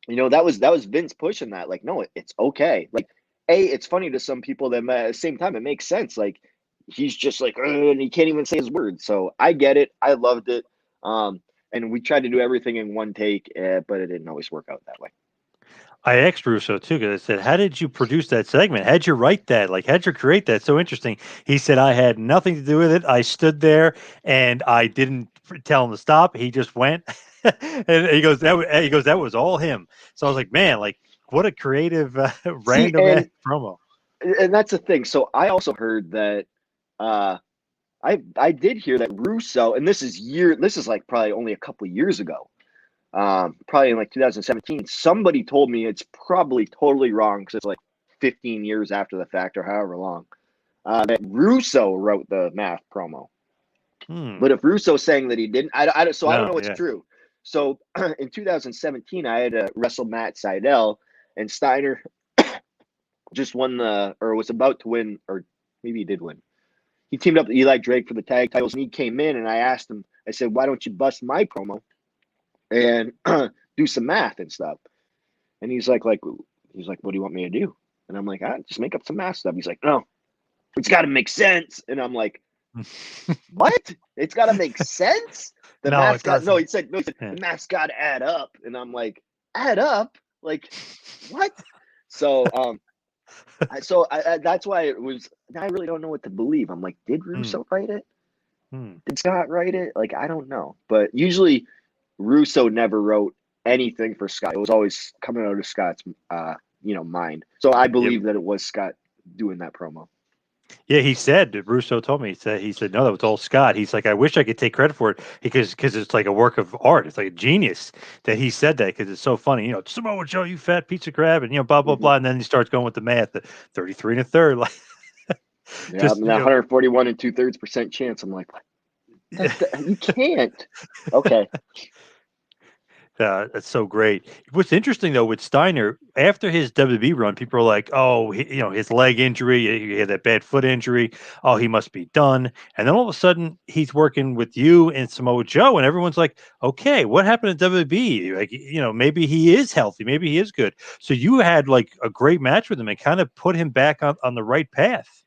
that was Vince pushing that, like, no, it's okay. Like, it's funny to some people, that at the same time it makes sense. Like he's just like, and he can't even say his words. So I get it. I loved it. And we tried to do everything in one take, but it didn't always work out that way. I asked Russo too because I said, "How did you produce that segment? How'd you write that? Like, how'd you create that? So interesting." He said, "I had nothing to do with it. I stood there and I didn't tell him to stop. He just went." And that was all him. So I was like, "Man, like, what a creative, See, random ass promo." and that's the thing. So I also heard that I did hear that Russo, and this is like probably only a couple of years ago, probably in like 2017. Somebody told me it's probably totally wrong because it's like 15 years after the fact or however long. That Russo wrote the math promo. Hmm. But if Russo's saying that he didn't, I don't know what's Yeah. true. So in 2017, I had to wrestle Matt Seidel, and Steiner just won or was about to win, or maybe he did win. He teamed up with Eli Drake for the tag titles, and he came in, and I asked him, I said, why don't you bust my promo and do some math and stuff? And he's like, what do you want me to do? And I'm like, just make up some math stuff. He's like, no, it's got to make sense. And I'm like, what? It's got to make sense? The No, math's it got, no, doesn't. he said, Yeah. the math's got to add up. And I'm like, add up? Like, what? So, that's why it was, I really don't know what to believe. I'm like, did Hmm. Russo write it? Hmm. Did Scott write it? Like, I don't know. But usually Russo never wrote anything for Scott. It was always coming out of Scott's, mind. So I Yep. believe that it was Scott doing that promo. Yeah, he said, Russo told me, he said, no, that was all Scott. He's like, I wish I could take credit for it because it's like a work of art. It's like a genius that he said that because it's so funny. Samoa Joe, you fat piece of crap, and blah blah Mm-hmm. blah, and then he starts going with the math, the 33 and a third, like Yeah, just 141 and 2/3% chance. I'm like, you can't. Okay. That's so great. What's interesting though with Steiner, after his WWE run, people are like, "Oh, his leg injury, he had that bad foot injury. Oh, he must be done." And then all of a sudden, he's working with you and Samoa Joe, and everyone's like, "Okay, what happened to WWE? Like, maybe he is healthy, maybe he is good." So you had like a great match with him and kind of put him back on the right path.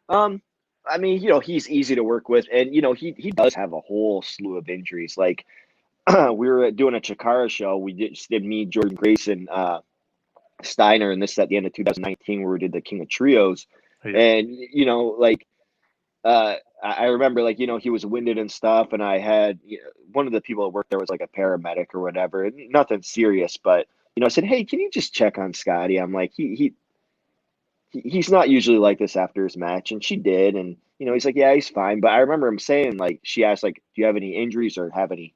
Um, I mean, he's easy to work with, and he does have a whole slew of injuries. Like we were doing a Chikara show. We did me, Jordan Grayson, Steiner, and this at the end of 2019, where we did the King of Trios, Yeah. and like I remember like he was winded and stuff, and I had one of the people that worked there was like a paramedic or whatever, and nothing serious, but I said, hey, can you just check on Scotty? I'm like he's not usually like this after his match, and she did, and he's like, yeah, he's fine. But I remember him saying, like, she asked like, do you have any injuries or have any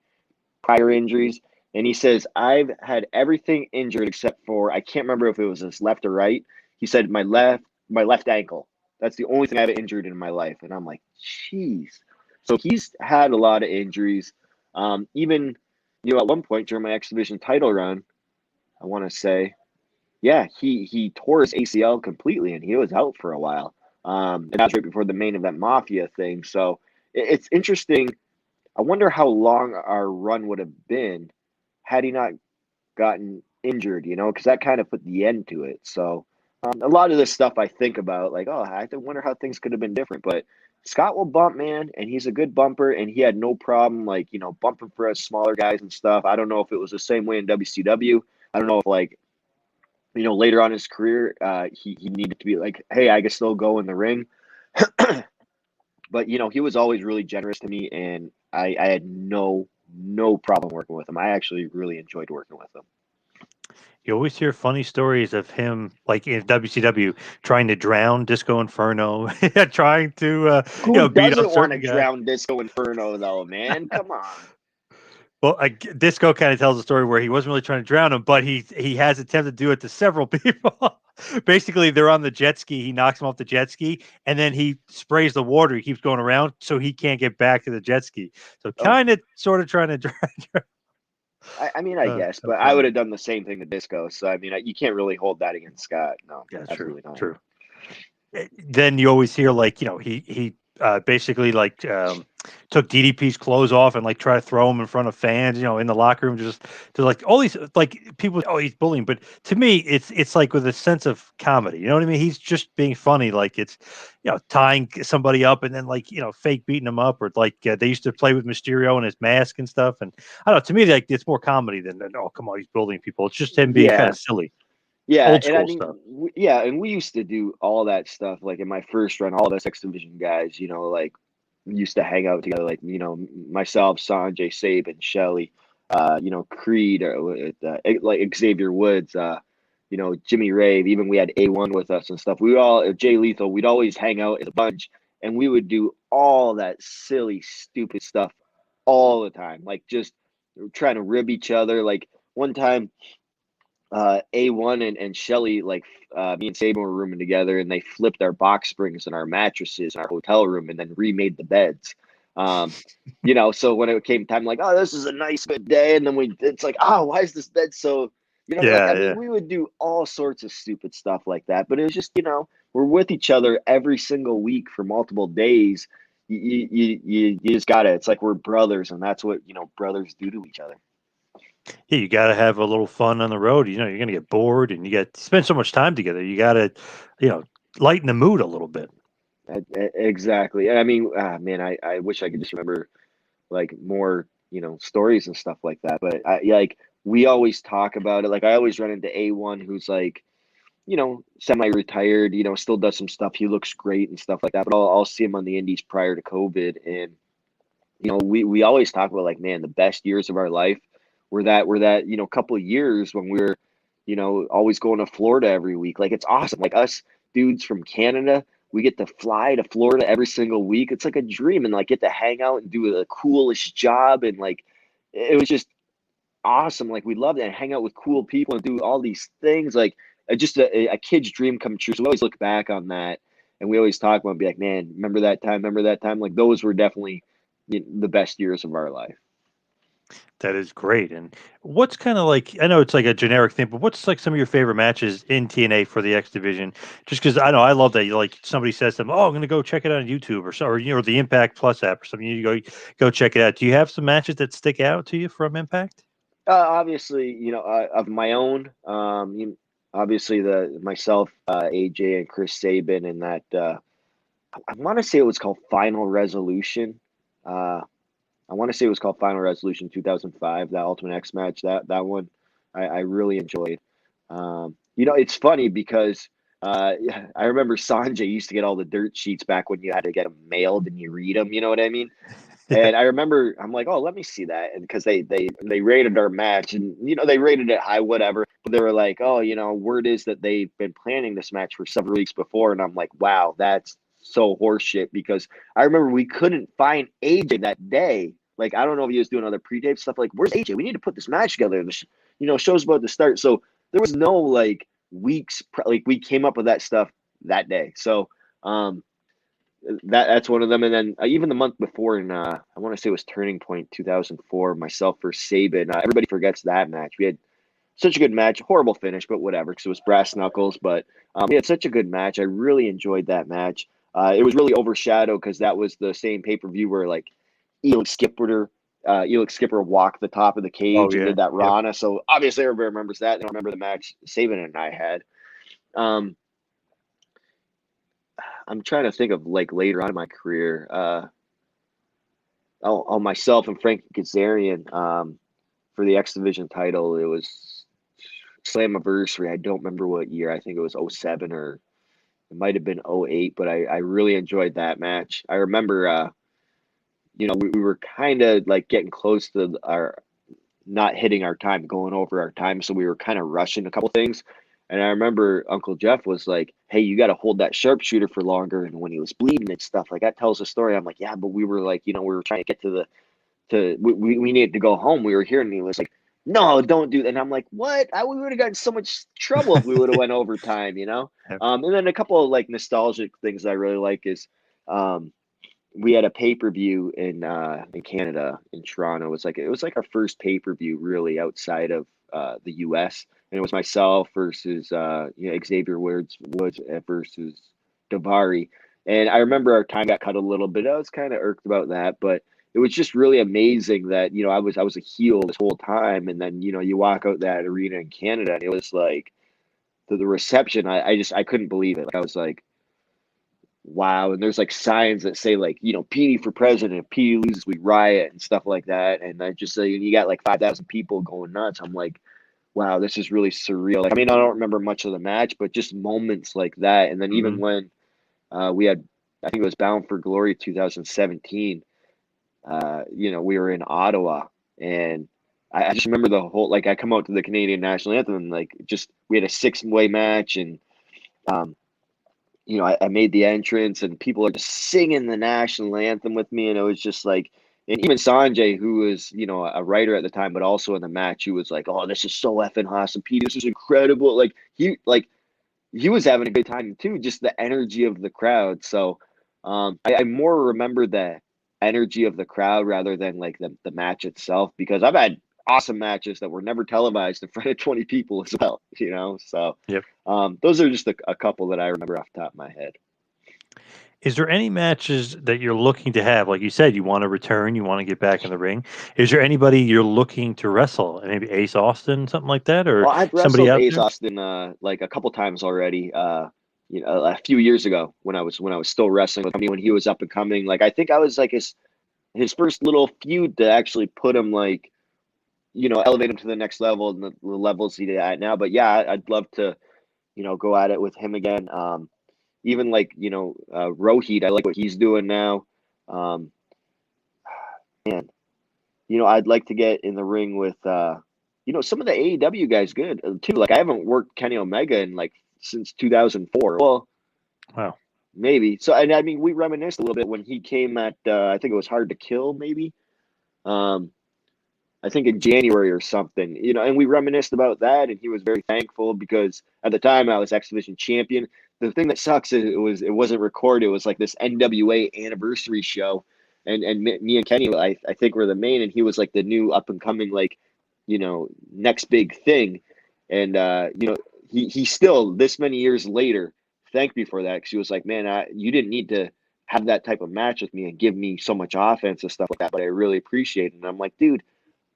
prior injuries? And he says, I've had everything injured except for, I can't remember if it was his left or right. He said my left ankle. That's the only thing I've injured in my life. And I'm like, jeez. So he's had a lot of injuries. Even at one point during my X Division title run, I want to say, yeah, he tore his ACL completely and he was out for a while. And that was right before the main event Mafia thing. So it's interesting. I wonder how long our run would have been had he not gotten injured, because that kind of put the end to it. So a lot of this stuff I think about, like, oh, I wonder how things could have been different. But Scott will bump, man, and he's a good bumper, and he had no problem, like, bumping for us smaller guys and stuff. I don't know if it was the same way in WCW. I don't know if, like, later on in his career, he needed to be like, hey, I can still go in the ring. But he was always really generous to me, and I had no problem working with him. I actually really enjoyed working with him. You always hear funny stories of him, like in WCW, trying to drown Disco Inferno, trying to Who beat up doesn't want to certain guy. drown Disco Inferno though, man? Come on. Well, Disco kind of tells a story where he wasn't really trying to drown him, but he has attempted to do it to several people. Basically, they're on the jet ski. He knocks him off the jet ski, and then he sprays the water. He keeps going around, so he can't get back to the jet ski. So, Oh, kind of, sort of trying to drown. I mean, I guess, but That's I would funny. have done the same thing to Disco. So I mean, you can't really hold that against Scott. No, Yeah, true, absolutely not. true. Then you always hear like he basically like took DDP's clothes off and like try to throw him in front of fans, in the locker room, just to like all these like people. Oh, he's bullying, but to me, it's like with a sense of comedy. You know what I mean? He's just being funny, like it's tying somebody up and then like fake beating him up, or like they used to play with Mysterio and his mask and stuff. And I don't know, to me, like it's more comedy than oh come on, he's bullying people. It's just him being kind Yeah, of silly, yeah, old and I school mean, stuff. yeah, and we used to do all that stuff. Like in my first run, all of us X Division guys, like we used to hang out together. Like myself, Sanjay, Saban, Shelly, Creed, like Xavier Woods, Jimmy Rave. Even we had A1 with us and stuff. We all Jay Lethal. We'd always hang out as a bunch, and we would do all that silly, stupid stuff all the time. Like just trying to rib each other. Like one time A1 and Shelly, like me and Saban were rooming together, and they flipped our box springs and our mattresses in our hotel room, and then remade the beds. Um, so when it came time, like, oh, this is a nice good day, and then it's like, oh, why is this bed so? Like I Yeah, mean, yeah. we would do all sorts of stupid stuff like that, but it was just, we're with each other every single week for multiple days. You just gotta. It's like we're brothers, and that's what brothers do to each other. Yeah, you got to have a little fun on the road. You're going to get bored, and you got to spend so much time together. You got to, you know, lighten the mood a little bit. Exactly. I mean, man, I wish I could just remember like more, stories and stuff like that. But like we always talk about it. Like I always run into A1 who's like, semi-retired, still does some stuff. He looks great and stuff like that. But I'll see him on the indies prior to COVID. And, we always talk about like, man, the best years of our life were that, couple of years when we were, always going to Florida every week. Like it's awesome. Like us dudes from Canada, we get to fly to Florida every single week. It's like a dream, and like get to hang out and do the coolest job. And like, it was just awesome. Like we loved it and hang out with cool people and do all these things. Like just a kid's dream come true. So we always look back on that, and we always talk about and be like, man, remember that time? Remember that time? Like those were definitely the best years of our life. That is great. And what's kind of like, I know it's like a generic thing, but what's like some of your favorite matches in TNA for the X division? Just because I know I love that you like somebody says to them, "Oh, I'm going to go check it out on YouTube or so, or the Impact Plus app or something." You go check it out. Do you have some matches that stick out to you from Impact? Obviously, of my own, obviously the myself, AJ, and Chris Sabin, and that I want to say it was called Final Resolution. Uh, I want to say it was called Final Resolution 2005. That Ultimate X match, that one, I really enjoyed. It's funny because I remember Sanjay used to get all the dirt sheets back when you had to get them mailed and you read them. You know what I mean? Yeah. And I remember I'm like, oh, let me see that, and because they rated our match, and they rated it high, whatever. But they were like, oh, word is that they've been planning this match for several weeks before, and I'm like, wow, that's so horseshit. Because I remember we couldn't find AJ that day. Like, I don't know if he was doing other pre-tape stuff. Like, where's AJ? We need to put this match together. Show's about to start, so there was no like weeks. Like, we came up with that stuff that day. So. That's one of them. And then even the month before, in I want to say it was Turning Point 2004, myself versus Sabin. Everybody forgets that match. We had such a good match, horrible finish, but whatever, because it was brass knuckles. But we had such a good match. I really enjoyed that match. It was really overshadowed because that was the same pay per view where like Elix Skipper walked the top of the Oh cage and yeah. did that Yep. Rana. So obviously everybody remembers that. They don't remember the match Sabin and I had. Um, I'm trying to think of like later on in my career. Myself and Frank Kazarian for the X Division title. It was Slammiversary. I don't remember what year. I think it was '07 or it might have been '08. But I really enjoyed that match. I remember, we were kind of like getting close to our not hitting our time, going over our time. So we were kind of rushing a couple things. And I remember Uncle Jeff was like, "Hey, you got to hold that sharpshooter for longer." And when he was bleeding and stuff, like that tells a story. I'm like, "Yeah, but we were like, we were trying to get to we needed to go home. We were here." And he was like, "No, don't do that." And I'm like, "What? We would have gotten so much trouble if we would have went overtime." Yep. And then a couple of like nostalgic things I really like is um, we had a pay-per-view in Canada, in Toronto. It was like our first pay-per-view really outside of the US. And it was myself versus Xavier Woods versus Davari. And I remember our time got cut a little bit. I was kind of irked about that, but it was just really amazing that I was a heel this whole time, and then you walk out that arena in Canada, and it was like the reception. I couldn't believe it. Like, I was like, wow. And there's like signs that say like, Petey for president. If Petey loses, we riot and stuff like that. And I just say, you got like 5,000 people going nuts. I'm like, wow, this is really surreal. Like, I mean, I don't remember much of the match, but just moments like that. And then even Hmm. when we had, I think it was Bound for Glory 2017, we were in Ottawa, and I just remember the whole, like, I come out to the Canadian national anthem, and like, just, we had a 6-way match, and, um, I made the entrance, and people are just singing the national anthem with me, and it was just like, and even Sanjay, who was a writer at the time, but also in the match, he was like, "Oh, this is so effing awesome, Pete. This is incredible." He was having a good time too, just the energy of the crowd. So I more remember the energy of the crowd rather than like the match itself, because I've had awesome matches that were never televised in front of 20 people as well. So Yep. those are just a couple that I remember off the top of my head. Is there any matches that you're looking to have? Like you said, you want to return, you want to get back in the ring. Is there anybody you're looking to wrestle? Maybe Ace Austin, something like that, or Well, I've somebody wrestled out Ace there? Austin like a couple times already. A few years ago when I was still wrestling with him, when he was up and coming. Like, I think I was like his first little feud to actually put him like, elevate him to the next level and the levels he's at now. But yeah, I'd love to, go at it with him again. Even like, Rohit, I like what he's doing now. Um, man, I'd like to get in the ring with, some of the AEW guys good too. Like, I haven't worked Kenny Omega in like since 2004. Well, Wow. maybe. So, and I mean, we reminisced a little bit when he came at, I think it was Hard to Kill, maybe. Um, I think in January or something, and we reminisced about that, and he was very thankful because at the time I was X Division champion. The thing that sucks is it wasn't recorded. It was like this NWA anniversary show, and me and Kenny, I think we're the main, and he was like the new up and coming, like, next big thing. And he still, this many years later, thanked me for that, because he was like, man, you didn't need to have that type of match with me and give me so much offense and stuff like that, but I really appreciate it. And I'm like, dude,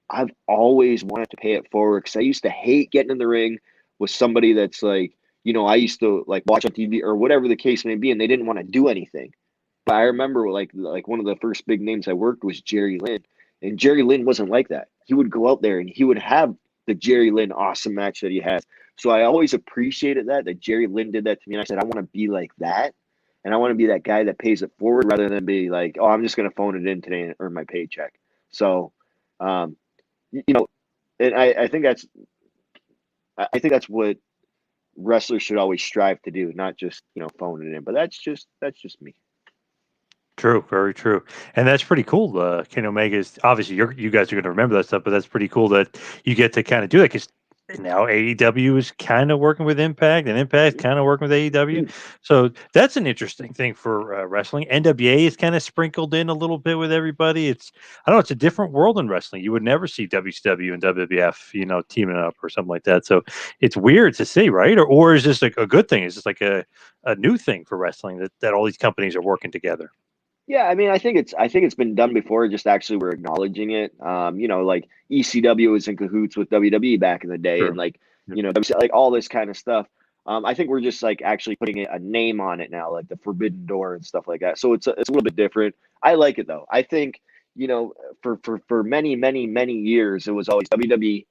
I've always wanted to pay it forward, because I used to hate getting in the ring with somebody that's like, I used to like watch on TV or whatever the case may be, and they didn't want to do anything. But I remember like one of the first big names I worked was Jerry Lynn, and Jerry Lynn wasn't like that. He would go out there and he would have the Jerry Lynn awesome match that he has. So I always appreciated that Jerry Lynn did that to me, and I said I want to be like that, and I want to be that guy that pays it forward rather than be like, oh, I'm just gonna phone it in today and earn my paycheck. So, um, and I think that's what wrestlers should always strive to do, not just phone it in. But that's just me. True, very true, and that's pretty cool. Kenny Omega is obviously you guys are going to remember that stuff, but that's pretty cool that you get to kind of do that because now AEW is kind of working with Impact, and Impact kind of working with AEW. So that's an interesting thing for wrestling. NWA is kind of sprinkled in a little bit with everybody. I don't know, it's a different world in wrestling. You would never see WCW and WWF, teaming up or something like that. So it's weird to see, right? Or is this a good thing? Is this like a new thing for wrestling that all these companies are working together? Yeah, I mean, I think it's been done before. Just actually, we're acknowledging it. Like ECW was in cahoots with WWE back in the day, and True. like Yep. like all this kind of stuff. I think we're just like actually putting a name on it now, like the Forbidden Door and stuff like that. So it's a little bit different. I like it though. I think for many many years it was always WWE,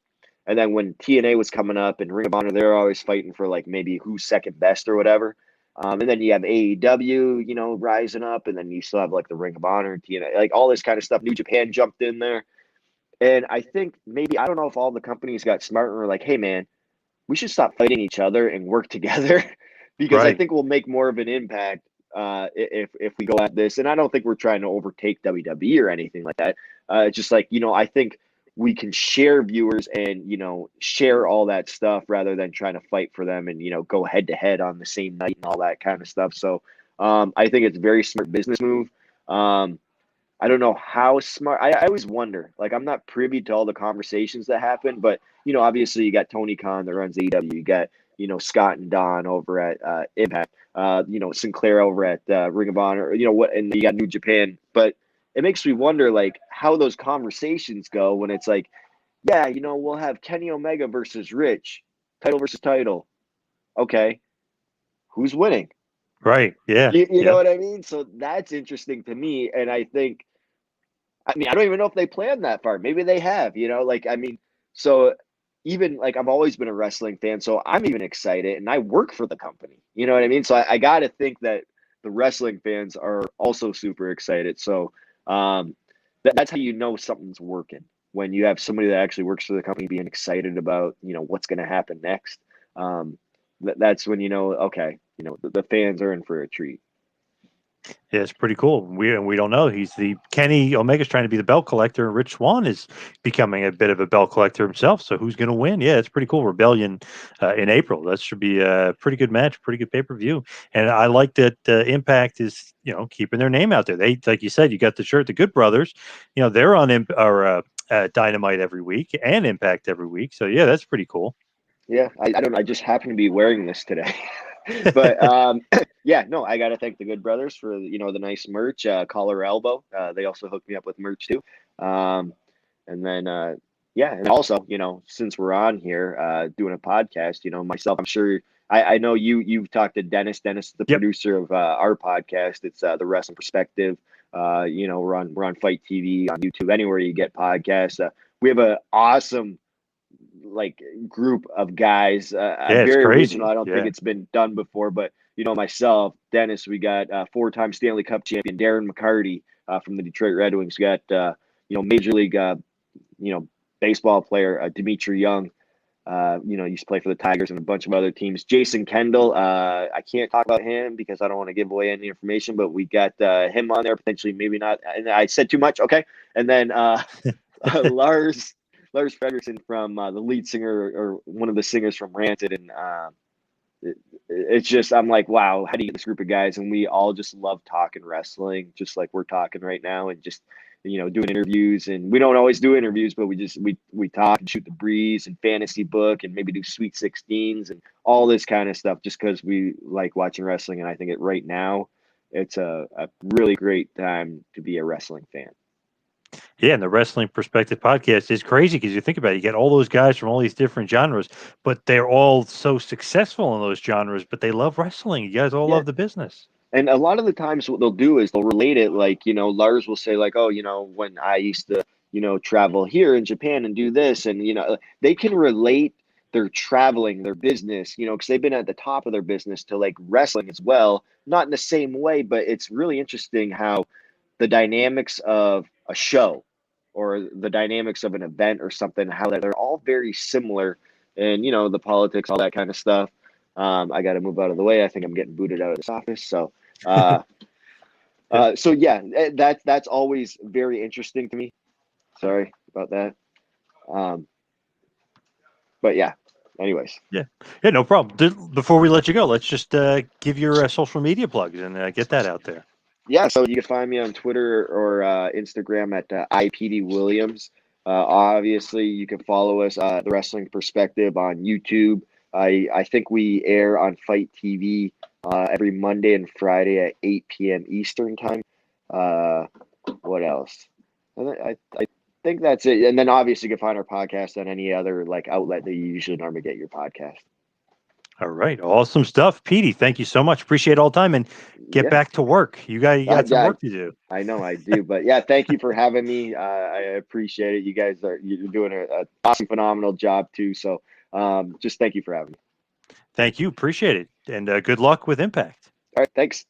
and then when TNA was coming up and Ring of Honor, they're always fighting for like maybe who's second best or whatever. And then you have AEW, rising up, and then you still have like the Ring of Honor, TNA, like all this kind of stuff. New Japan jumped in there, and I think maybe, I don't know if all the companies got smart and were like, "Hey, man, we should stop fighting each other and work together," because I Right. think we'll make more of an impact if we go at this. And I don't think we're trying to overtake WWE or anything like that. It's just like I think we can share viewers and share all that stuff rather than trying to fight for them and go head to head on the same night and all that kind of stuff. So I think it's a very smart business move. Um, I don't know how smart. I always wonder. Like, I'm not privy to all the conversations that happen, but obviously you got Tony Khan that runs AEW. You got Scott and Don over at Impact. Sinclair over at Ring of Honor. What, and you got New Japan. But it makes me wonder, like, how those conversations go when it's like, yeah, we'll have Kenny Omega versus Rich, title versus title. Okay, who's winning? Right. Yeah. You know Yep. what I mean? So that's interesting to me, and I think. I mean, I don't even know if they planned that far. Maybe they have, like, I mean, so even like I've always been a wrestling fan, so I'm even excited, and I work for the company. You know what I mean? So I got to think that the wrestling fans are also super excited. So that's how something's working, when you have somebody that actually works for the company being excited about, what's going to happen next. That's when okay, the fans are in for a treat. Yeah, it's pretty cool. We don't know. He's the Kenny Omega's trying to be the belt collector, and Rich Swann is becoming a bit of a belt collector himself. So who's going to win? Yeah, it's pretty cool. Rebellion in April. That should be a pretty good match, pretty good pay per view. And I like that Impact is keeping their name out there. They, like you said, you got the shirt, the Good Brothers. They're on Dynamite every week and Impact every week. So yeah, that's pretty cool. Yeah, I don't know. I just happen to be wearing this today. But yeah, no, I got to thank the Good Brothers for the nice merch, collar elbow. They also hooked me up with merch too. Um, and then yeah, and also since we're on here doing a podcast, myself, I'm sure I know you've talked to Dennis. Dennis is the Yep. producer of our podcast. It's the Wrestling Perspective. We're on Fight TV, on YouTube, anywhere you get podcasts. We have an awesome like group of guys, Yeah, it's very original. crazy. I don't think Yeah. it's been done before, but myself, Dennis, we got four-time Stanley Cup champion Darren McCarty from the Detroit Red Wings. We got Major League baseball player Dimitri Young. Used to play for the Tigers and a bunch of other teams. Jason Kendall, I can't talk about him because I don't want to give away any information, but we got him on there, potentially, maybe not. And I said too much. Okay. And then Lars Frederiksen from the lead singer, or one of the singers from Rancid, and it's just, I'm like, wow, how do you get this group of guys? And we all just love talking wrestling, just like we're talking right now, and just, doing interviews. And we don't always do interviews, but we talk and shoot the breeze and fantasy book and maybe do Sweet 16s and all this kind of stuff, just because we like watching wrestling. And I think right now it's a really great time to be a wrestling fan. Yeah, and the Wrestling Perspective podcast is crazy because you think about it, you get all those guys from all these different genres, but they're all so successful in those genres, but they love wrestling. You guys all Yeah. love the business. And a lot of the times what they'll do is they'll relate it, like, Lars will say like, oh, when I used to, travel here in Japan and do this, and they can relate their traveling, their business, because they've been at the top of their business, to like wrestling as well. Not in the same way, but it's really interesting how the dynamics of a show or the dynamics of an event or something, how they're all very similar, and the politics, all that kind of stuff. I got to move out of the way. I think I'm getting booted out of this office. So, uh, Yeah. so yeah, that's always very interesting to me. Sorry about that. Um, but yeah, anyways. Yeah. Yeah, no problem. Before we let you go, let's just give your social media plugs and get that out there. Yeah, so you can find me on Twitter or Instagram at IPD Williams. Obviously, you can follow us, The Wrestling Perspective, on YouTube. I think we air on Fight TV every Monday and Friday at 8 p.m. Eastern time. Uh, what else? I think that's it. And then obviously you can find our podcast on any other like outlet that you usually normally get your podcast. All right. Awesome stuff. Petey, thank you so much. Appreciate all the time and get Yeah. back to work. You got some Yeah, work to do. I know I do, but yeah, thank you for having me. I appreciate it. You're doing a awesome, phenomenal job too. So, just thank you for having me. Thank you. Appreciate it. And good luck with Impact. All right, thanks.